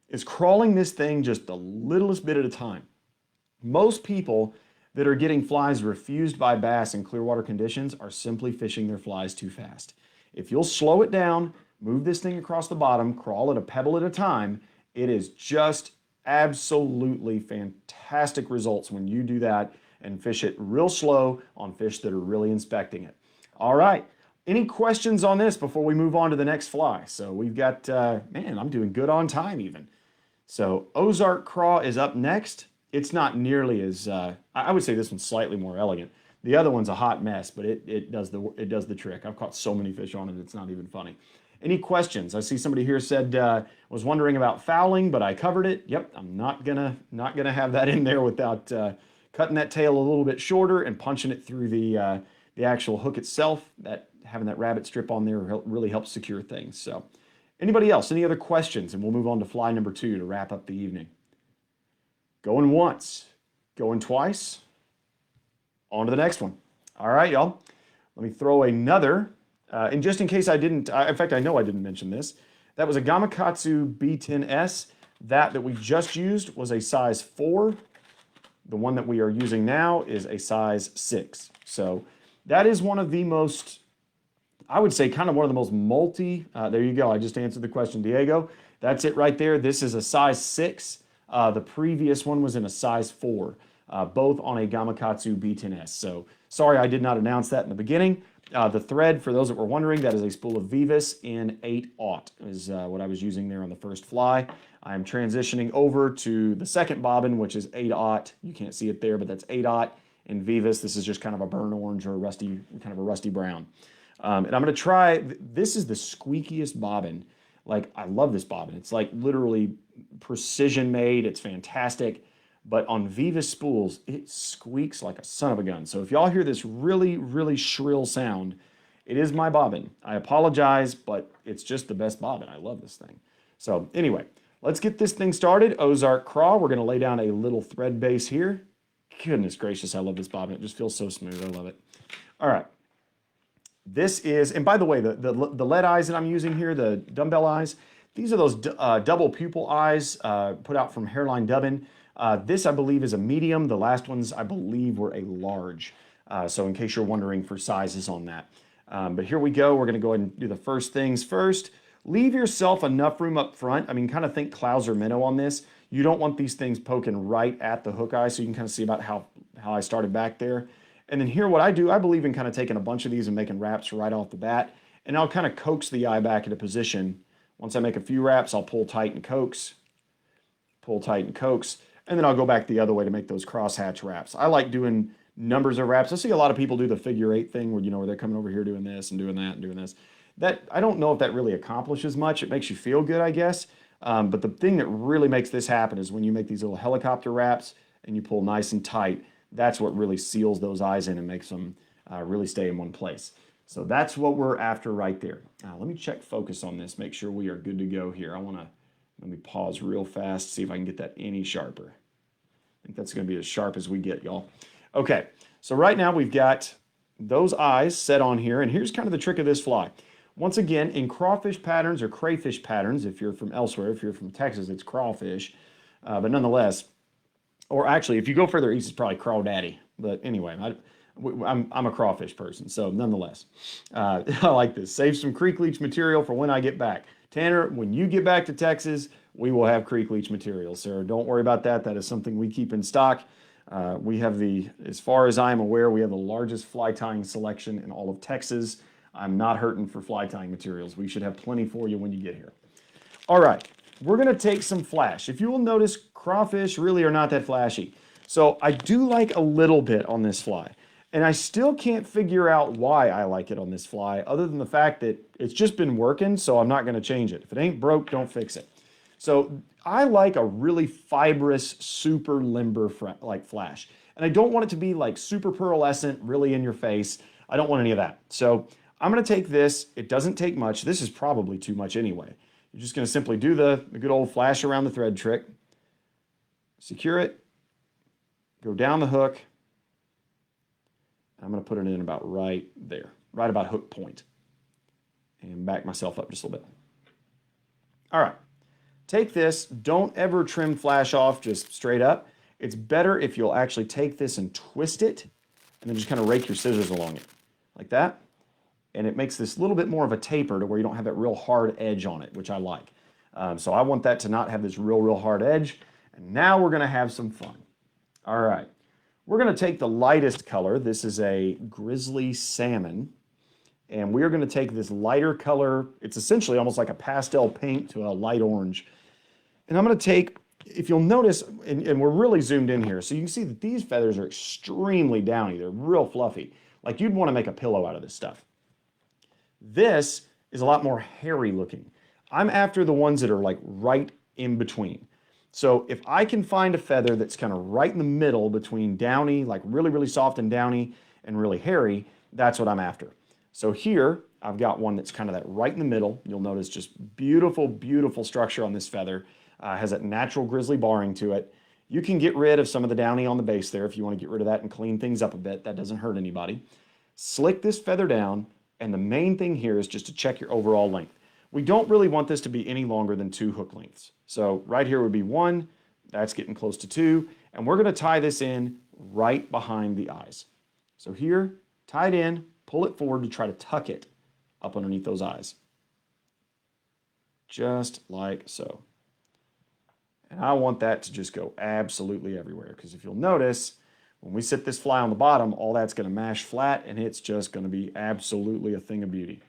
is crawling this thing just the littlest bit at a time. Most people that are getting flies refused by bass in clear water conditions are simply fishing their flies too fast. If you'll slow it down, move this thing across the bottom, crawl it a pebble at a time, it is just absolutely fantastic results when you do that and fish it real slow on fish that are really inspecting it. All right. Any questions on this before we move on to the next fly? So we've got, man, I'm doing good on time even. So Ozark Craw is up next. It's not nearly as, I would say this one's slightly more elegant. The other one's a hot mess, but it does the trick. I've caught so many fish on it, it's not even funny. Any questions? I see somebody here said, was wondering about fouling, but I covered it. Yep, I'm not gonna have that in there without cutting that tail a little bit shorter and punching it through the actual hook itself. Having that rabbit strip on there really helps secure things. So anybody else, any other questions? And we'll move on to fly number 2 to wrap up the evening. Going once, going twice, on to the next one. All right, y'all. Let me throw another, and just in case I didn't, in fact, I know I didn't mention this, that was a Gamakatsu B10S. That we just used was a size 4. The one that we are using now is a size 6. So that is one of the most, I would say, kind of one of the most there you go. I just answered the question, Diego. That's it right there. This is a size 6. The previous one was in a size 4, both on a Gamakatsu B10S. So sorry I did not announce that in the beginning. The thread, for those that were wondering, that is a spool of Vivas in 8/0 is what I was using there on the first fly. I'm transitioning over to the second bobbin, which is 8/0. You can't see it there, but that's 8/0 in Vivas. This is just kind of a burnt orange or a rusty brown. And I'm going to try, this is the squeakiest bobbin. Like, I love this bobbin. It's like literally precision made. It's fantastic. But on Vivas spools, it squeaks like a son of a gun. So if y'all hear this really, really shrill sound, it is my bobbin. I apologize, but it's just the best bobbin. I love this thing. So anyway, let's get this thing started. Ozark Craw. We're going to lay down a little thread base here. Goodness gracious, I love this bobbin. It just feels so smooth. I love it. All right. This is, and by the way, the lead eyes that I'm using here, the dumbbell eyes, these are those double pupil eyes put out from Hairline Dubbin. This, I believe, is a medium. The last ones, I believe, were a large. So in case you're wondering for sizes on that. But here we go. We're going to go ahead and do the first things first. Leave yourself enough room up front. I mean, kind of think Clouser minnow on this. You don't want these things poking right at the hook eye, so you can kind of see about how how I started back there. And then here, what I do, I believe in kind of taking a bunch of these and making wraps right off the bat. And I'll kind of coax the eye back into position. Once I make a few wraps, I'll pull tight and coax, pull tight and coax, and then I'll go back the other way to make those crosshatch wraps. I like doing numbers of wraps. I see a lot of people do the figure-8 thing where, where they're coming over here doing this and doing that and doing this. That, I don't know if that really accomplishes much. It makes you feel good, I guess. But the thing that really makes this happen is when you make these little helicopter wraps and you pull nice and tight. That's what really seals those eyes in and makes them really stay in one place. So that's what we're after right there. Let me check focus on this, make sure we are good to go here. Let me pause real fast, see if I can get that any sharper. I think that's going to be as sharp as we get, y'all. Okay, so right now we've got those eyes set on here, and here's kind of the trick of this fly. Once again, in crawfish patterns or crayfish patterns, if you're from elsewhere, if you're from Texas, it's crawfish, but nonetheless, or actually, if you go further east, it's probably crawdaddy. But anyway, I'm a crawfish person, so nonetheless, I like this. Save some creek leech material for when I get back. Tanner, when you get back to Texas, we will have creek leech material, sir. Don't worry about that. That is something we keep in stock. We have as far as I'm aware, we have the largest fly tying selection in all of Texas. I'm not hurting for fly tying materials. We should have plenty for you when you get here. All right, we're gonna take some flash. If you will notice, crawfish really are not that flashy. So I do like a little bit on this fly. And I still can't figure out why I like it on this fly, other than the fact that it's just been working, so I'm not gonna change it. If it ain't broke, don't fix it. So I like a really fibrous, super limber like flash. And I don't want it to be like super pearlescent, really in your face. I don't want any of that. So I'm gonna take this, it doesn't take much. This is probably too much anyway. You're just gonna simply do the good old flash around the thread trick, secure it, go down the hook. I'm going to put it in about right there, right about hook point, and back myself up just a little bit. All right, take this. Don't ever trim flash off just straight up. It's better if you'll actually take this and twist it and then just kind of rake your scissors along it like that. And it makes this little bit more of a taper to where you don't have that real hard edge on it, which I like. So I want that to not have this real hard edge. And now we're going to have some fun. All right. We're going to take the lightest color. This is a grizzly salmon. And we are going to take this lighter color. It's essentially almost like a pastel pink to a light orange. And I'm going to take, if you'll notice, and we're really zoomed in here, so you can see that these feathers are extremely downy. They're real fluffy. Like you'd want to make a pillow out of this stuff. This is a lot more hairy looking. I'm after the ones that are like right in between. So if I can find a feather that's kind of right in the middle between downy, like really soft and downy, and really hairy, that's what I'm after. So here, I've got one that's kind of that right in the middle. You'll notice just beautiful structure on this feather. Has that natural grizzly barring to it. You can get rid of some of the downy on the base there if you want to get rid of that and clean things up a bit. That doesn't hurt anybody. Slick this feather down, and the main thing here is just to check your overall length. We don't really want this to be any longer than 2 hook lengths. So right here would be 1, that's getting close to 2, and we're going to tie this in right behind the eyes. So here, tie it in, pull it forward to try to tuck it up underneath those eyes. Just like so. And I want that to just go absolutely everywhere, because if you'll notice, when we sit this fly on the bottom, all that's going to mash flat, and it's just going to be absolutely a thing of beauty.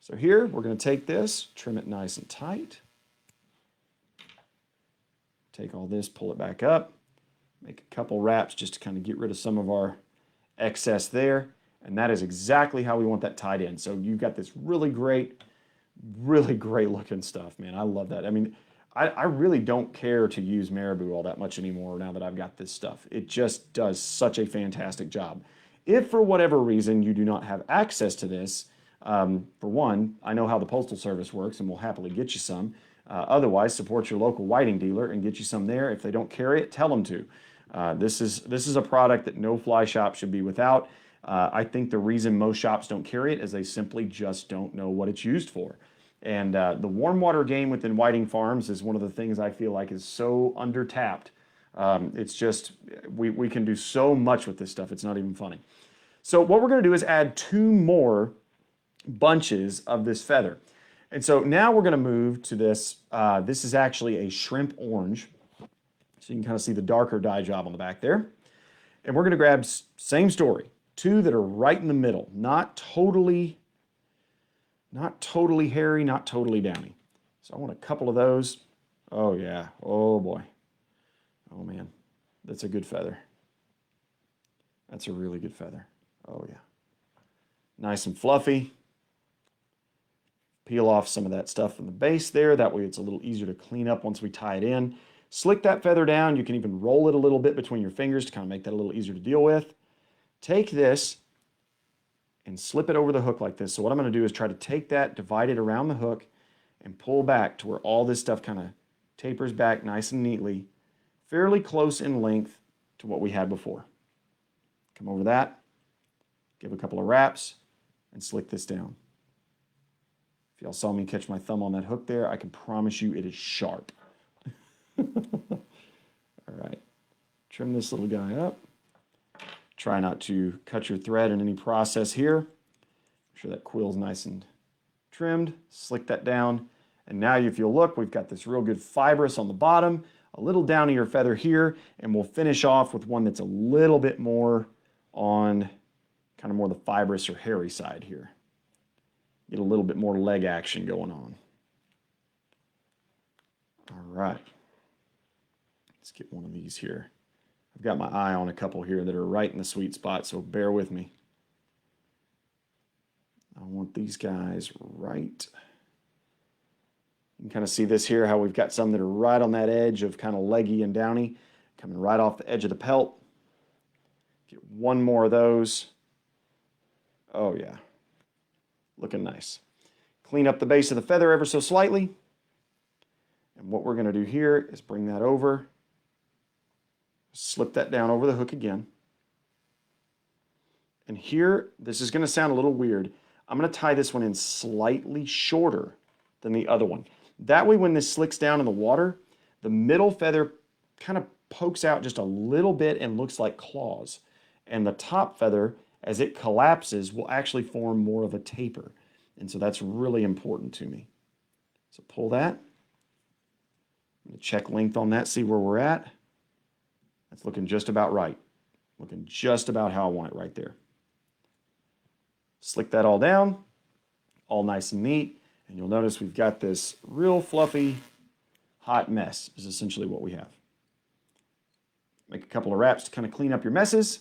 So here, we're going to take this, trim it nice and tight. Take all this, pull it back up, make a couple wraps just to kind of get rid of some of our excess there. And that is exactly how we want that tied in. So you've got this really great looking stuff, man. I love that. I mean, I really don't care to use marabou all that much anymore now that I've got this stuff. It just does such a fantastic job. If for whatever reason you do not have access to this, for one, I know how the Postal Service works and will happily get you some. Otherwise, support your local whiting dealer and get you some there. If they don't carry it, tell them to. This is a product that no fly shop should be without. I think the reason most shops don't carry it is they simply just don't know what it's used for. And the warm water game within Whiting Farms is one of the things I feel like is so under-tapped. It's just, we can do so much with this stuff, it's not even funny. So what we're going to do is add 2 more bunches of this feather. And so now we're going to move to this. This is actually a shrimp orange. So you can kind of see the darker dye job on the back there. And we're going to grab, same story, 2 that are right in the middle, not totally hairy, not totally downy. So I want a couple of those. Oh yeah, oh boy. Oh man, that's a good feather. That's a really good feather. Oh yeah. Nice and fluffy. Peel off some of that stuff from the base there. That way it's a little easier to clean up once we tie it in. Slick that feather down. You can even roll it a little bit between your fingers to kind of make that a little easier to deal with. Take this and slip it over the hook like this. So what I'm going to do is try to take that, divide it around the hook, and pull back to where all this stuff kind of tapers back nice and neatly, fairly close in length to what we had before. Come over that, give a couple of wraps, and slick this down. If y'all saw me catch my thumb on that hook there, I can promise you it is sharp. All right, trim this little guy up. Try not to cut your thread in any process here. Make sure that quill's nice and trimmed. Slick that down. And now if you'll look, we've got this real good fibrous on the bottom, a little downier feather here, and we'll finish off with one that's a little bit more on kind of more the fibrous or hairy side here. Get a little bit more leg action going on. All right. Let's get one of these here. I've got my eye on a couple here that are right in the sweet spot, so bear with me. I want these guys right. You can kind of see this here, how we've got some that are right on that edge of kind of leggy and downy, coming right off the edge of the pelt. Get one more of those. Oh yeah, looking nice. Clean up the base of the feather ever so slightly. And what we're going to do here is bring that over. Slip that down over the hook again. And here, this is going to sound a little weird. I'm going to tie this one in slightly shorter than the other one. That way when this slicks down in the water, the middle feather kind of pokes out just a little bit and looks like claws. And the top feather, as it collapses, will actually form more of a taper. And so that's really important to me. So pull that. I'm going to check length on that, see where we're at. That's looking just about right. Looking just about how I want it right there. Slick that all down, all nice and neat. And you'll notice we've got this real fluffy, hot mess is essentially what we have. Make a couple of wraps to kind of clean up your messes.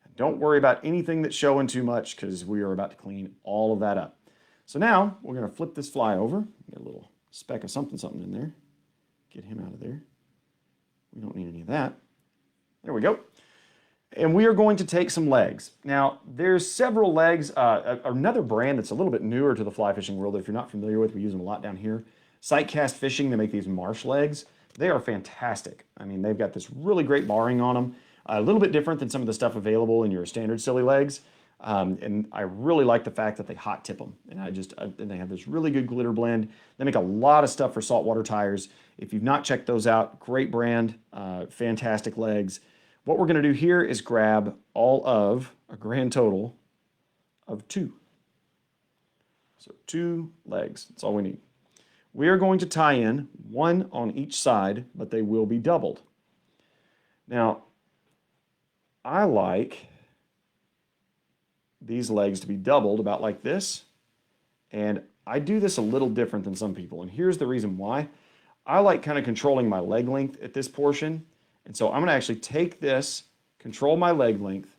And don't worry about anything that's showing too much because we are about to clean all of that up. So now we're going to flip this fly over. Get a little speck of something in there. Get him out of there. We don't need any of that. There we go. And we are going to take some legs. Now, there's several legs. Another brand that's a little bit newer to the fly fishing world, if you're not familiar with, we use them a lot down here. Sight Cast Fishing, they make these marsh legs. They are fantastic. I mean, they've got this really great barring on them. A little bit different than some of the stuff available in your standard silly legs. And I really like the fact that they hot tip them. And they have this really good glitter blend. They make a lot of stuff for saltwater tires. If you've not checked those out, great brand, fantastic legs. What we're going to do here is grab all of a grand total of 2. So 2 legs, that's all we need. We are going to tie in 1 on each side, but they will be doubled. Now, I like these legs to be doubled about like this, and I do this a little different than some people, and here's the reason why. I like kind of controlling my leg length at this portion. And so I'm going to actually take this, control my leg length,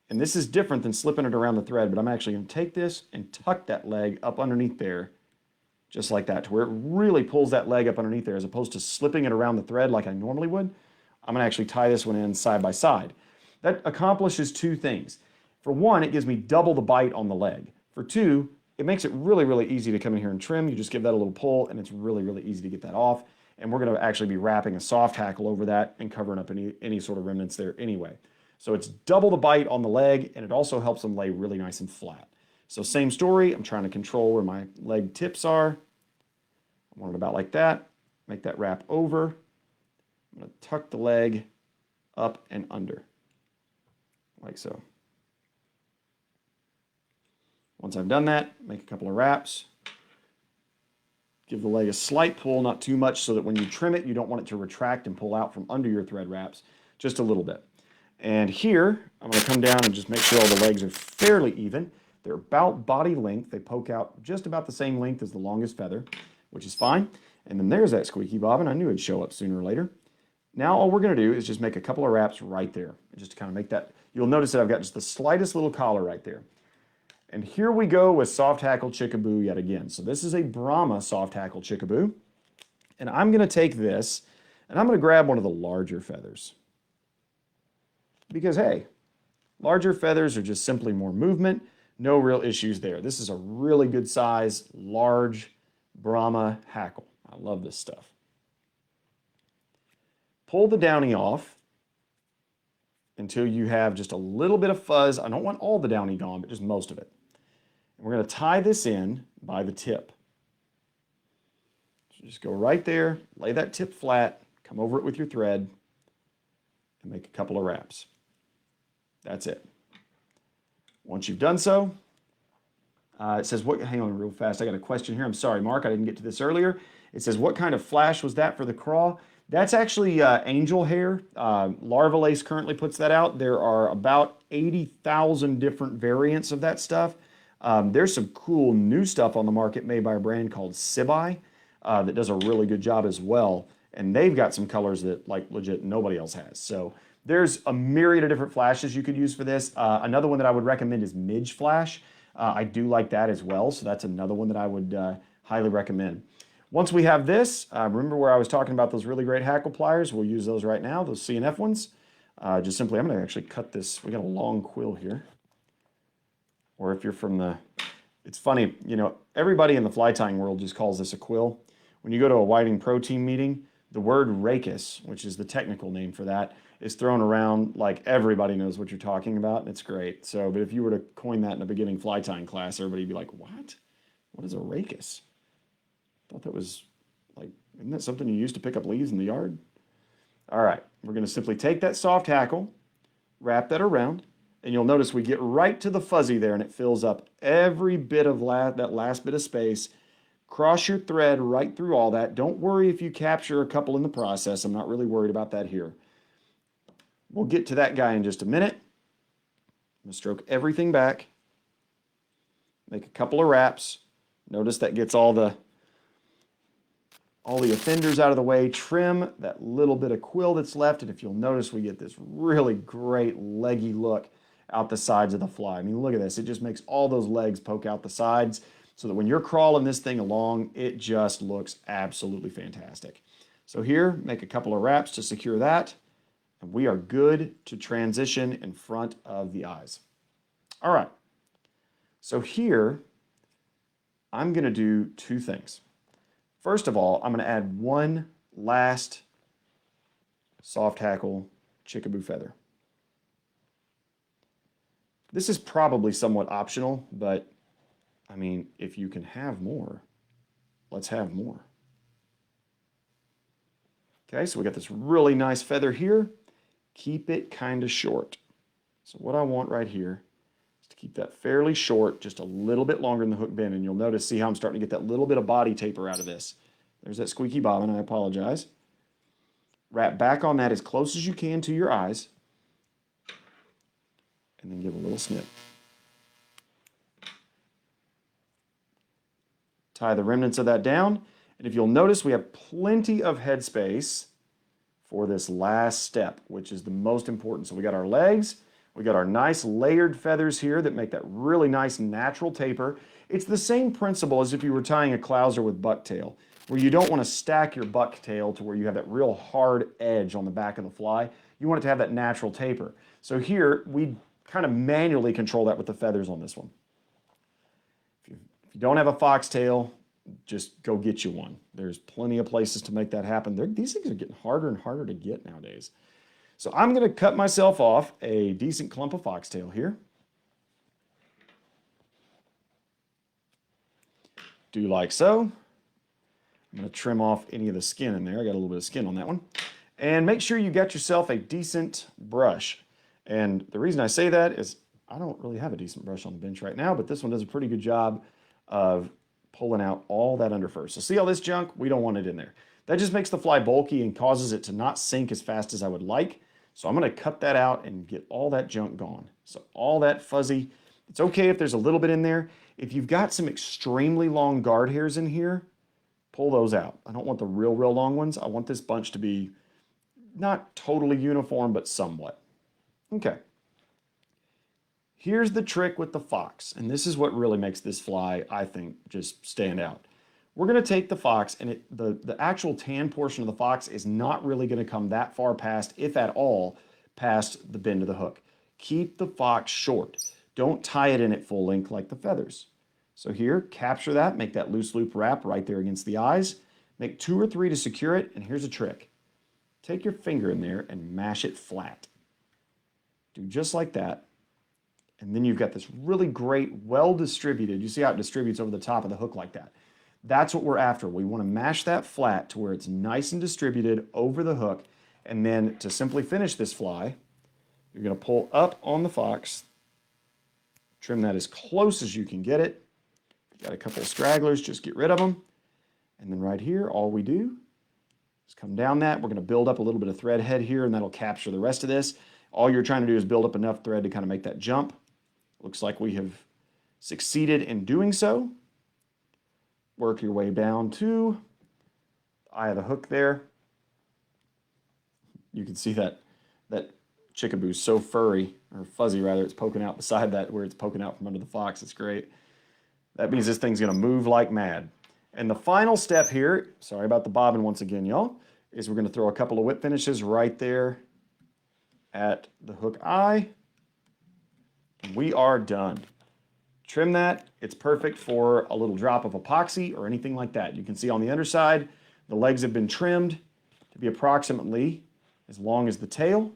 and this is different than slipping it around the thread, but I'm actually going to take this and tuck that leg up underneath there, just like that, to where it really pulls that leg up underneath there, as opposed to slipping it around the thread like I normally would. I'm going to actually tie this one in side by side. That accomplishes 2 things. For 1, it gives me double the bite on the leg. For 2, it makes it really, really easy to come in here and trim. You just give that a little pull, and it's really, really easy to get that off. And we're going to actually be wrapping a soft hackle over that and covering up any sort of remnants there anyway. So it's double the bite on the leg, and it also helps them lay really nice and flat. So same story, I'm trying to control where my leg tips are. I want it about like that. Make that wrap over. I'm going to tuck the leg up and under, like so. Once I've done that, make a couple of wraps. Give the leg a slight pull, not too much, so that when you trim it, you don't want it to retract and pull out from under your thread wraps, just a little bit. And here, I'm going to come down and just make sure all the legs are fairly even. They're about body length. They poke out just about the same length as the longest feather, which is fine. And then there's that squeaky bobbin. I knew it'd show up sooner or later. Now all we're going to do is just make a couple of wraps right there. Just to kind of make that, you'll notice that I've got just the slightest little collar right there. And here we go with soft hackle chickaboo yet again. So this is a Brahma soft hackle chickaboo. And I'm going to take this and I'm going to grab one of the larger feathers. Because hey, larger feathers are just simply more movement. No real issues there. This is a really good size, large Brahma hackle. I love this stuff. Pull the downy off until you have just a little bit of fuzz. I don't want all the downy gone, but just most of it. And we're going to tie this in by the tip. So just go right there, lay that tip flat, come over it with your thread, and make a couple of wraps. That's it. Once you've done so, it says, hang on real fast, I got a question here. I'm sorry, Mark, I didn't get to this earlier. It says, what kind of flash was that for the craw? That's actually angel hair. Larvalace currently puts that out. There are about 80,000 different variants of that stuff. There's some cool new stuff on the market made by a brand called Cibai that does a really good job as well. And they've got some colors that, like, legit nobody else has. So there's a myriad of different flashes you could use for this. Another one that I would recommend is Midge Flash. I do like that as well, so that's another one that I would highly recommend. Once we have this, remember where I was talking about those really great hackle pliers? We'll use those right now, those CNF ones. Just simply, I'm going to actually cut this. We got a long quill here. Or if you're from the, it's funny, you know, everybody in the fly tying world just calls this a quill. When you go to a Whiting Pro Team meeting, the word rachis, which is the technical name for that, is thrown around like everybody knows what you're talking about, and it's great. So, but if you were to coin that in a beginning fly tying class, everybody'd be like, what? What is a rachis? I thought that was like, isn't that something you use to pick up leaves in the yard? All right, we're going to simply take that soft hackle, wrap that around, and you'll notice we get right to the fuzzy there, and it fills up every bit of that last bit of space. Cross your thread right through all that. Don't worry if you capture a couple in the process. I'm not really worried about that here. We'll get to that guy in just a minute. I'm going to stroke everything back. Make a couple of wraps. Notice that gets all the offenders out of the way. Trim that little bit of quill that's left. And if you'll notice, we get this really great leggy look out the sides of the fly. I mean, look at this. It just makes all those legs poke out the sides so that when you're crawling this thing along, it just looks absolutely fantastic. So here, make a couple of wraps to secure that. And we are good to transition in front of the eyes. All right. So here, I'm going to do two things. First of all, I'm going to add one last soft hackle chickaboo feather. This is probably somewhat optional, but I mean, if you can have more, let's have more. Okay, so we got this really nice feather here. Keep it kind of short. So what I want right here is to keep that fairly short, just a little bit longer than the hook bend, and you'll notice, see how I'm starting to get that little bit of body taper out of this. There's that squeaky bobbin, I apologize. Wrap back on that as close as you can to your eyes, and then give a little snip. Tie the remnants of that down, and if you'll notice, we have plenty of headspace for this last step, which is the most important. So we got our legs, we got our nice layered feathers here that make that really nice natural taper. It's the same principle as if you were tying a clouser with bucktail, where you don't want to stack your bucktail to where you have that real hard edge on the back of the fly. You want it to have that natural taper. So here, we kind of manually control that with the feathers on this one. If you don't have a foxtail, just go get you one. There's plenty of places to make that happen. These things are getting harder and harder to get nowadays. So I'm going to cut myself off a decent clump of foxtail here. Do like so. I'm going to trim off any of the skin in there. I got a little bit of skin on that one. And make sure you got yourself a decent brush. And the reason I say that is I don't really have a decent brush on the bench right now, but this one does a pretty good job of pulling out all that under first. So see all this junk? We don't want it in there. That just makes the fly bulky and causes it to not sink as fast as I would like. So I'm going to cut that out and get all that junk gone. So all that fuzzy, it's okay if there's a little bit in there. If you've got some extremely long guard hairs in here, pull those out. I don't want the real long ones. I want this bunch to be not totally uniform, but somewhat. Okay. Here's the trick with the fox, and this is what really makes this fly, I think, just stand out. We're going to take the fox, and the actual tan portion of the fox is not really going to come that far past, if at all, past the bend of the hook. Keep the fox short. Don't tie it in at full length like the feathers. So here, capture that, make that loose loop wrap right there against the eyes. Make 2 or 3 to secure it, and here's a trick. Take your finger in there and mash it flat. Do just like that. And then you've got this really great, well-distributed, you see how it distributes over the top of the hook like that. That's what we're after. We want to mash that flat to where it's nice and distributed over the hook. And then to simply finish this fly, you're going to pull up on the fox, trim that as close as you can get it. If you've got a couple of stragglers, just get rid of them. And then right here, all we do is come down that. We're going to build up a little bit of thread head here, and that'll capture the rest of this. All you're trying to do is build up enough thread to kind of make that jump. Looks like we have succeeded in doing so. Work your way down to the eye of the hook there. You can see that chickaboo is so furry, or fuzzy rather, it's poking out beside that where it's poking out from under the fox. It's great. That means this thing's going to move like mad. And the final step here, sorry about the bobbin once again, y'all, is we're going to throw a couple of whip finishes right there at the hook eye. And we are done. Trim that. It's perfect for a little drop of epoxy or anything like that. You can see on the underside, the legs have been trimmed to be approximately as long as the tail.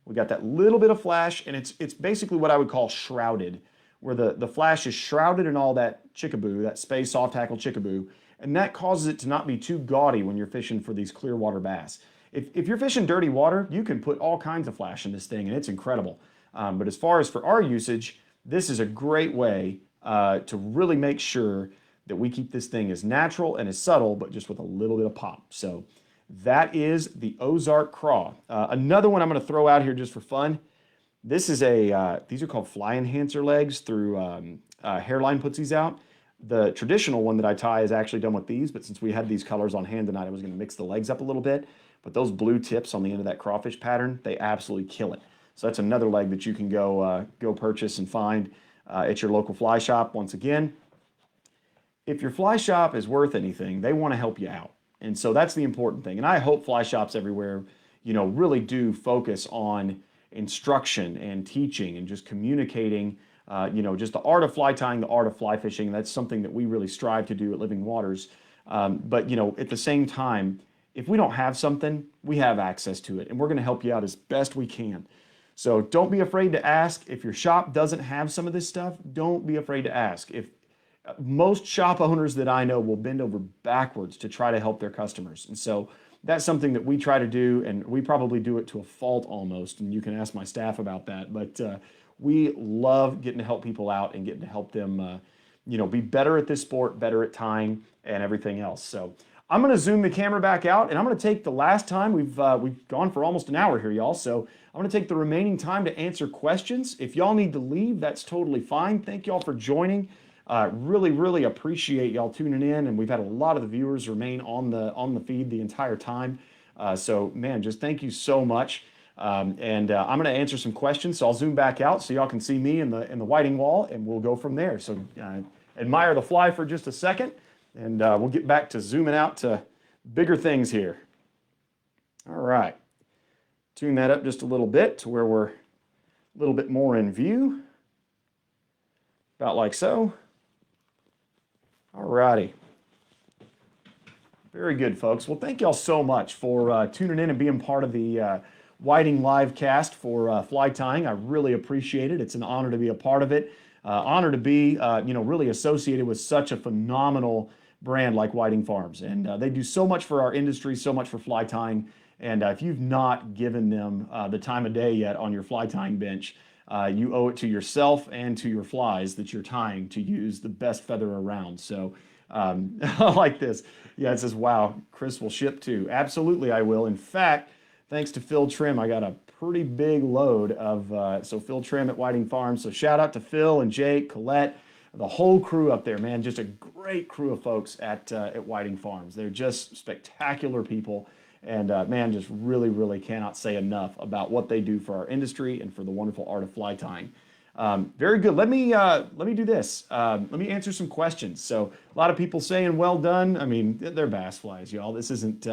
We got that little bit of flash, and it's basically what I would call shrouded, where the flash is shrouded in all that chickaboo, that Spey Soft Hackle chickaboo, and that causes it to not be too gaudy when you're fishing for these clear water bass. If you're fishing dirty water, you can put all kinds of flash in this thing, and it's incredible. But as far as for our usage, this is a great way to really make sure that we keep this thing as natural and as subtle, but just with a little bit of pop. So that is the Ozark Craw. Another one I'm going to throw out here just for fun. This is these are called fly enhancer legs through Hairline puts these out. The traditional one that I tie is actually done with these, but since we had these colors on hand tonight, I was going to mix the legs up a little bit. But those blue tips on the end of that crawfish pattern, they absolutely kill it. So that's another leg that you can go purchase and find at your local fly shop. Once again, if your fly shop is worth anything, they want to help you out. And so that's the important thing. And I hope fly shops everywhere, really do focus on instruction and teaching and just communicating, just the art of fly tying, the art of fly fishing. That's something that we really strive to do at Living Waters. But at the same time, if we don't have something, we have access to it, and we're going to help you out as best we can. So don't be afraid to ask. If your shop doesn't have some of this stuff, don't be afraid to ask. If most shop owners that I know will bend over backwards to try to help their customers. And so that's something that we try to do, and we probably do it to a fault almost, and you can ask my staff about that. But we love getting to help people out and getting to help them be better at this sport, better at tying, and everything else. So I'm going to zoom the camera back out, and I'm going to take the last time. We've gone for almost an hour here, y'all. So I'm going to take the remaining time to answer questions. If y'all need to leave, that's totally fine. Thank y'all for joining. Really, really appreciate y'all tuning in, and we've had a lot of the viewers remain on the feed the entire time. So man, just thank you so much. I'm going to answer some questions, so I'll zoom back out so y'all can see me in the whiting wall, and we'll go from there. So admire the fly for just a second, and we'll get back to zooming out to bigger things here. All right, tune that up just a little bit to where we're a little bit more in view, about like so. All righty. Very good, folks. Well, thank y'all so much for tuning in and being part of the Whiting live cast for fly tying. I really appreciate it. It's an honor to be a part of it. Honor to be, really associated with such a phenomenal brand like Whiting Farms. And they do so much for our industry, so much for fly tying. And if you've not given them the time of day yet on your fly tying bench, you owe it to yourself and to your flies that you're tying to use the best feather around. So I like this. Yeah, it says, wow, Chris will ship too. Absolutely, I will. In fact, thanks to Phil Trim, I got a pretty big load of, so Phil Trim at Whiting Farms. So shout out to Phil and Jake, Colette, the whole crew up there, man. Just a great crew of folks at Whiting Farms. They're just spectacular people. And man, just really, really cannot say enough about what they do for our industry and for the wonderful art of fly tying. Very good. Let me do this. Let me answer some questions. So a lot of people saying, "Well done." I mean, they're bass flies, y'all. This isn't.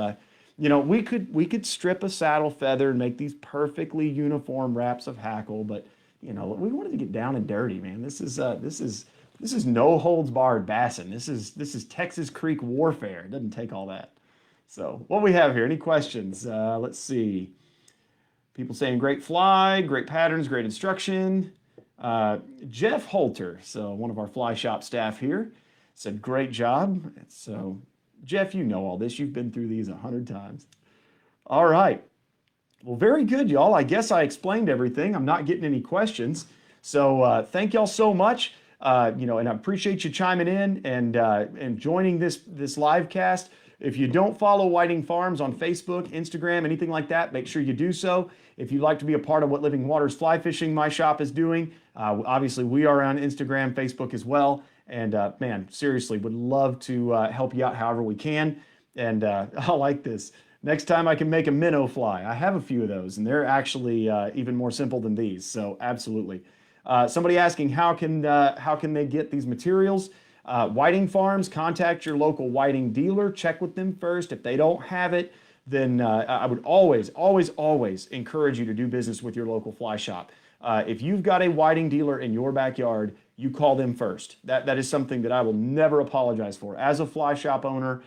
We could strip a saddle feather and make these perfectly uniform wraps of hackle, but we wanted to get down and dirty, man. This is no holds barred bassing. This is Texas Creek warfare. It doesn't take all that. So what we have here, any questions? Let's see. People saying great fly, great patterns, great instruction. Jeff Holter, so one of our fly shop staff here, said great job. So Jeff, you know all this. You've been through these 100 times. All right. Well, very good, y'all. I guess I explained everything. I'm not getting any questions. So thank y'all so much. And I appreciate you chiming in and joining this live cast. If you don't follow Whiting Farms on Facebook, Instagram, anything like that, make sure you do so. If you'd like to be a part of what Living Waters Fly Fishing, my shop, is doing, obviously we are on Instagram, Facebook as well. And man, seriously, would love to help you out however we can. And I like this. Next time I can make a minnow fly. I have a few of those, and they're actually even more simple than these. So absolutely. Somebody asking how can they get these materials? Whiting Farms, contact your local whiting dealer. Check with them first. If they don't have it, then I would always, always, always encourage you to do business with your local fly shop. If you've got a whiting dealer in your backyard, you call them first. That is something that I will never apologize for. As a fly shop owner,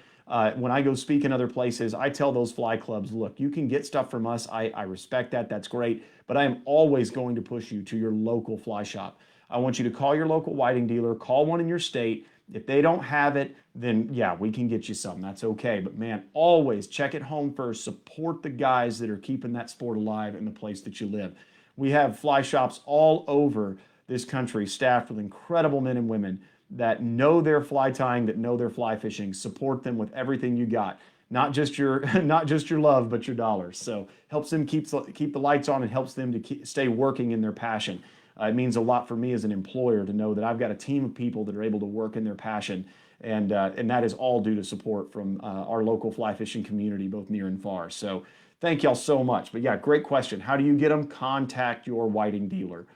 when I go speak in other places, I tell those fly clubs, look, you can get stuff from us. I respect that. That's great. But I am always going to push you to your local fly shop. I want you to call your local whiting dealer, call one in your state. If they don't have it, then yeah, we can get you some. That's okay. But man, always check at home first. Support the guys that are keeping that sport alive in the place that you live. We have fly shops all over this country staffed with incredible men and women that know their fly tying, that know their fly fishing. Support them with everything you got. Not just your love, but your dollars. So helps them keep the lights on and helps them to stay working in their passion. It means a lot for me as an employer to know that I've got a team of people that are able to work in their passion, and that is all due to support from our local fly fishing community, both near and far. So thank y'all so much. But yeah, great question. How do you get them? Contact your whiting dealer.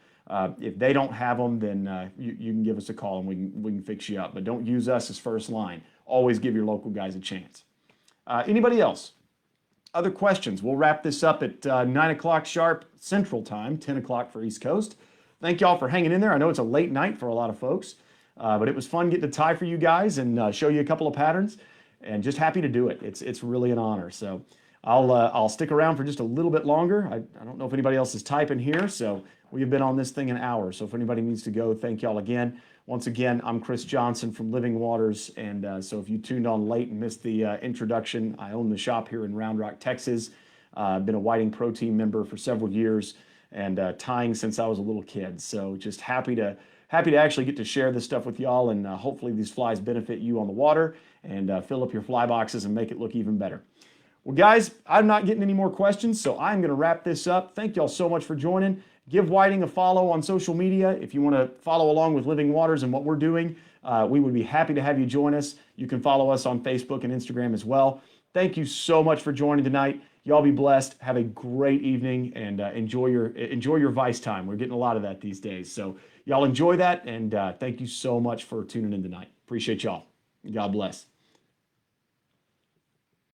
If they don't have them, then you can give us a call and we can fix you up. But don't use us as first line. Always give your local guys a chance. Anybody else? Other questions? We'll wrap this up at 9 o'clock sharp Central Time, 10 o'clock for East Coast. Thank y'all for hanging in there. I know it's a late night for a lot of folks, but it was fun getting to tie for you guys and show you a couple of patterns, and just happy to do it. It's really an honor. So I'll stick around for just a little bit longer. I don't know if anybody else is typing here, so we have been on this thing an hour. So if anybody needs to go, thank y'all again. Once again, I'm Chris Johnson from Living Waters, and so if you tuned on late and missed the introduction, I own the shop here in Round Rock, Texas. I've been a Whiting Pro Team member for several years, and tying since I was a little kid. So just happy to actually get to share this stuff with y'all, and hopefully these flies benefit you on the water and fill up your fly boxes and make it look even better. Well, guys, I'm not getting any more questions, so I'm going to wrap this up. Thank y'all so much for joining. Give Whiting a follow on social media if you want to follow along with Living Waters and what we're doing. We would be happy to have you join us. You can follow us on Facebook and Instagram as well. Thank you so much for joining tonight. Y'all be blessed. Have a great evening, and enjoy your vice time. We're getting a lot of that these days. So y'all enjoy that, and thank you so much for tuning in tonight. Appreciate y'all. God bless.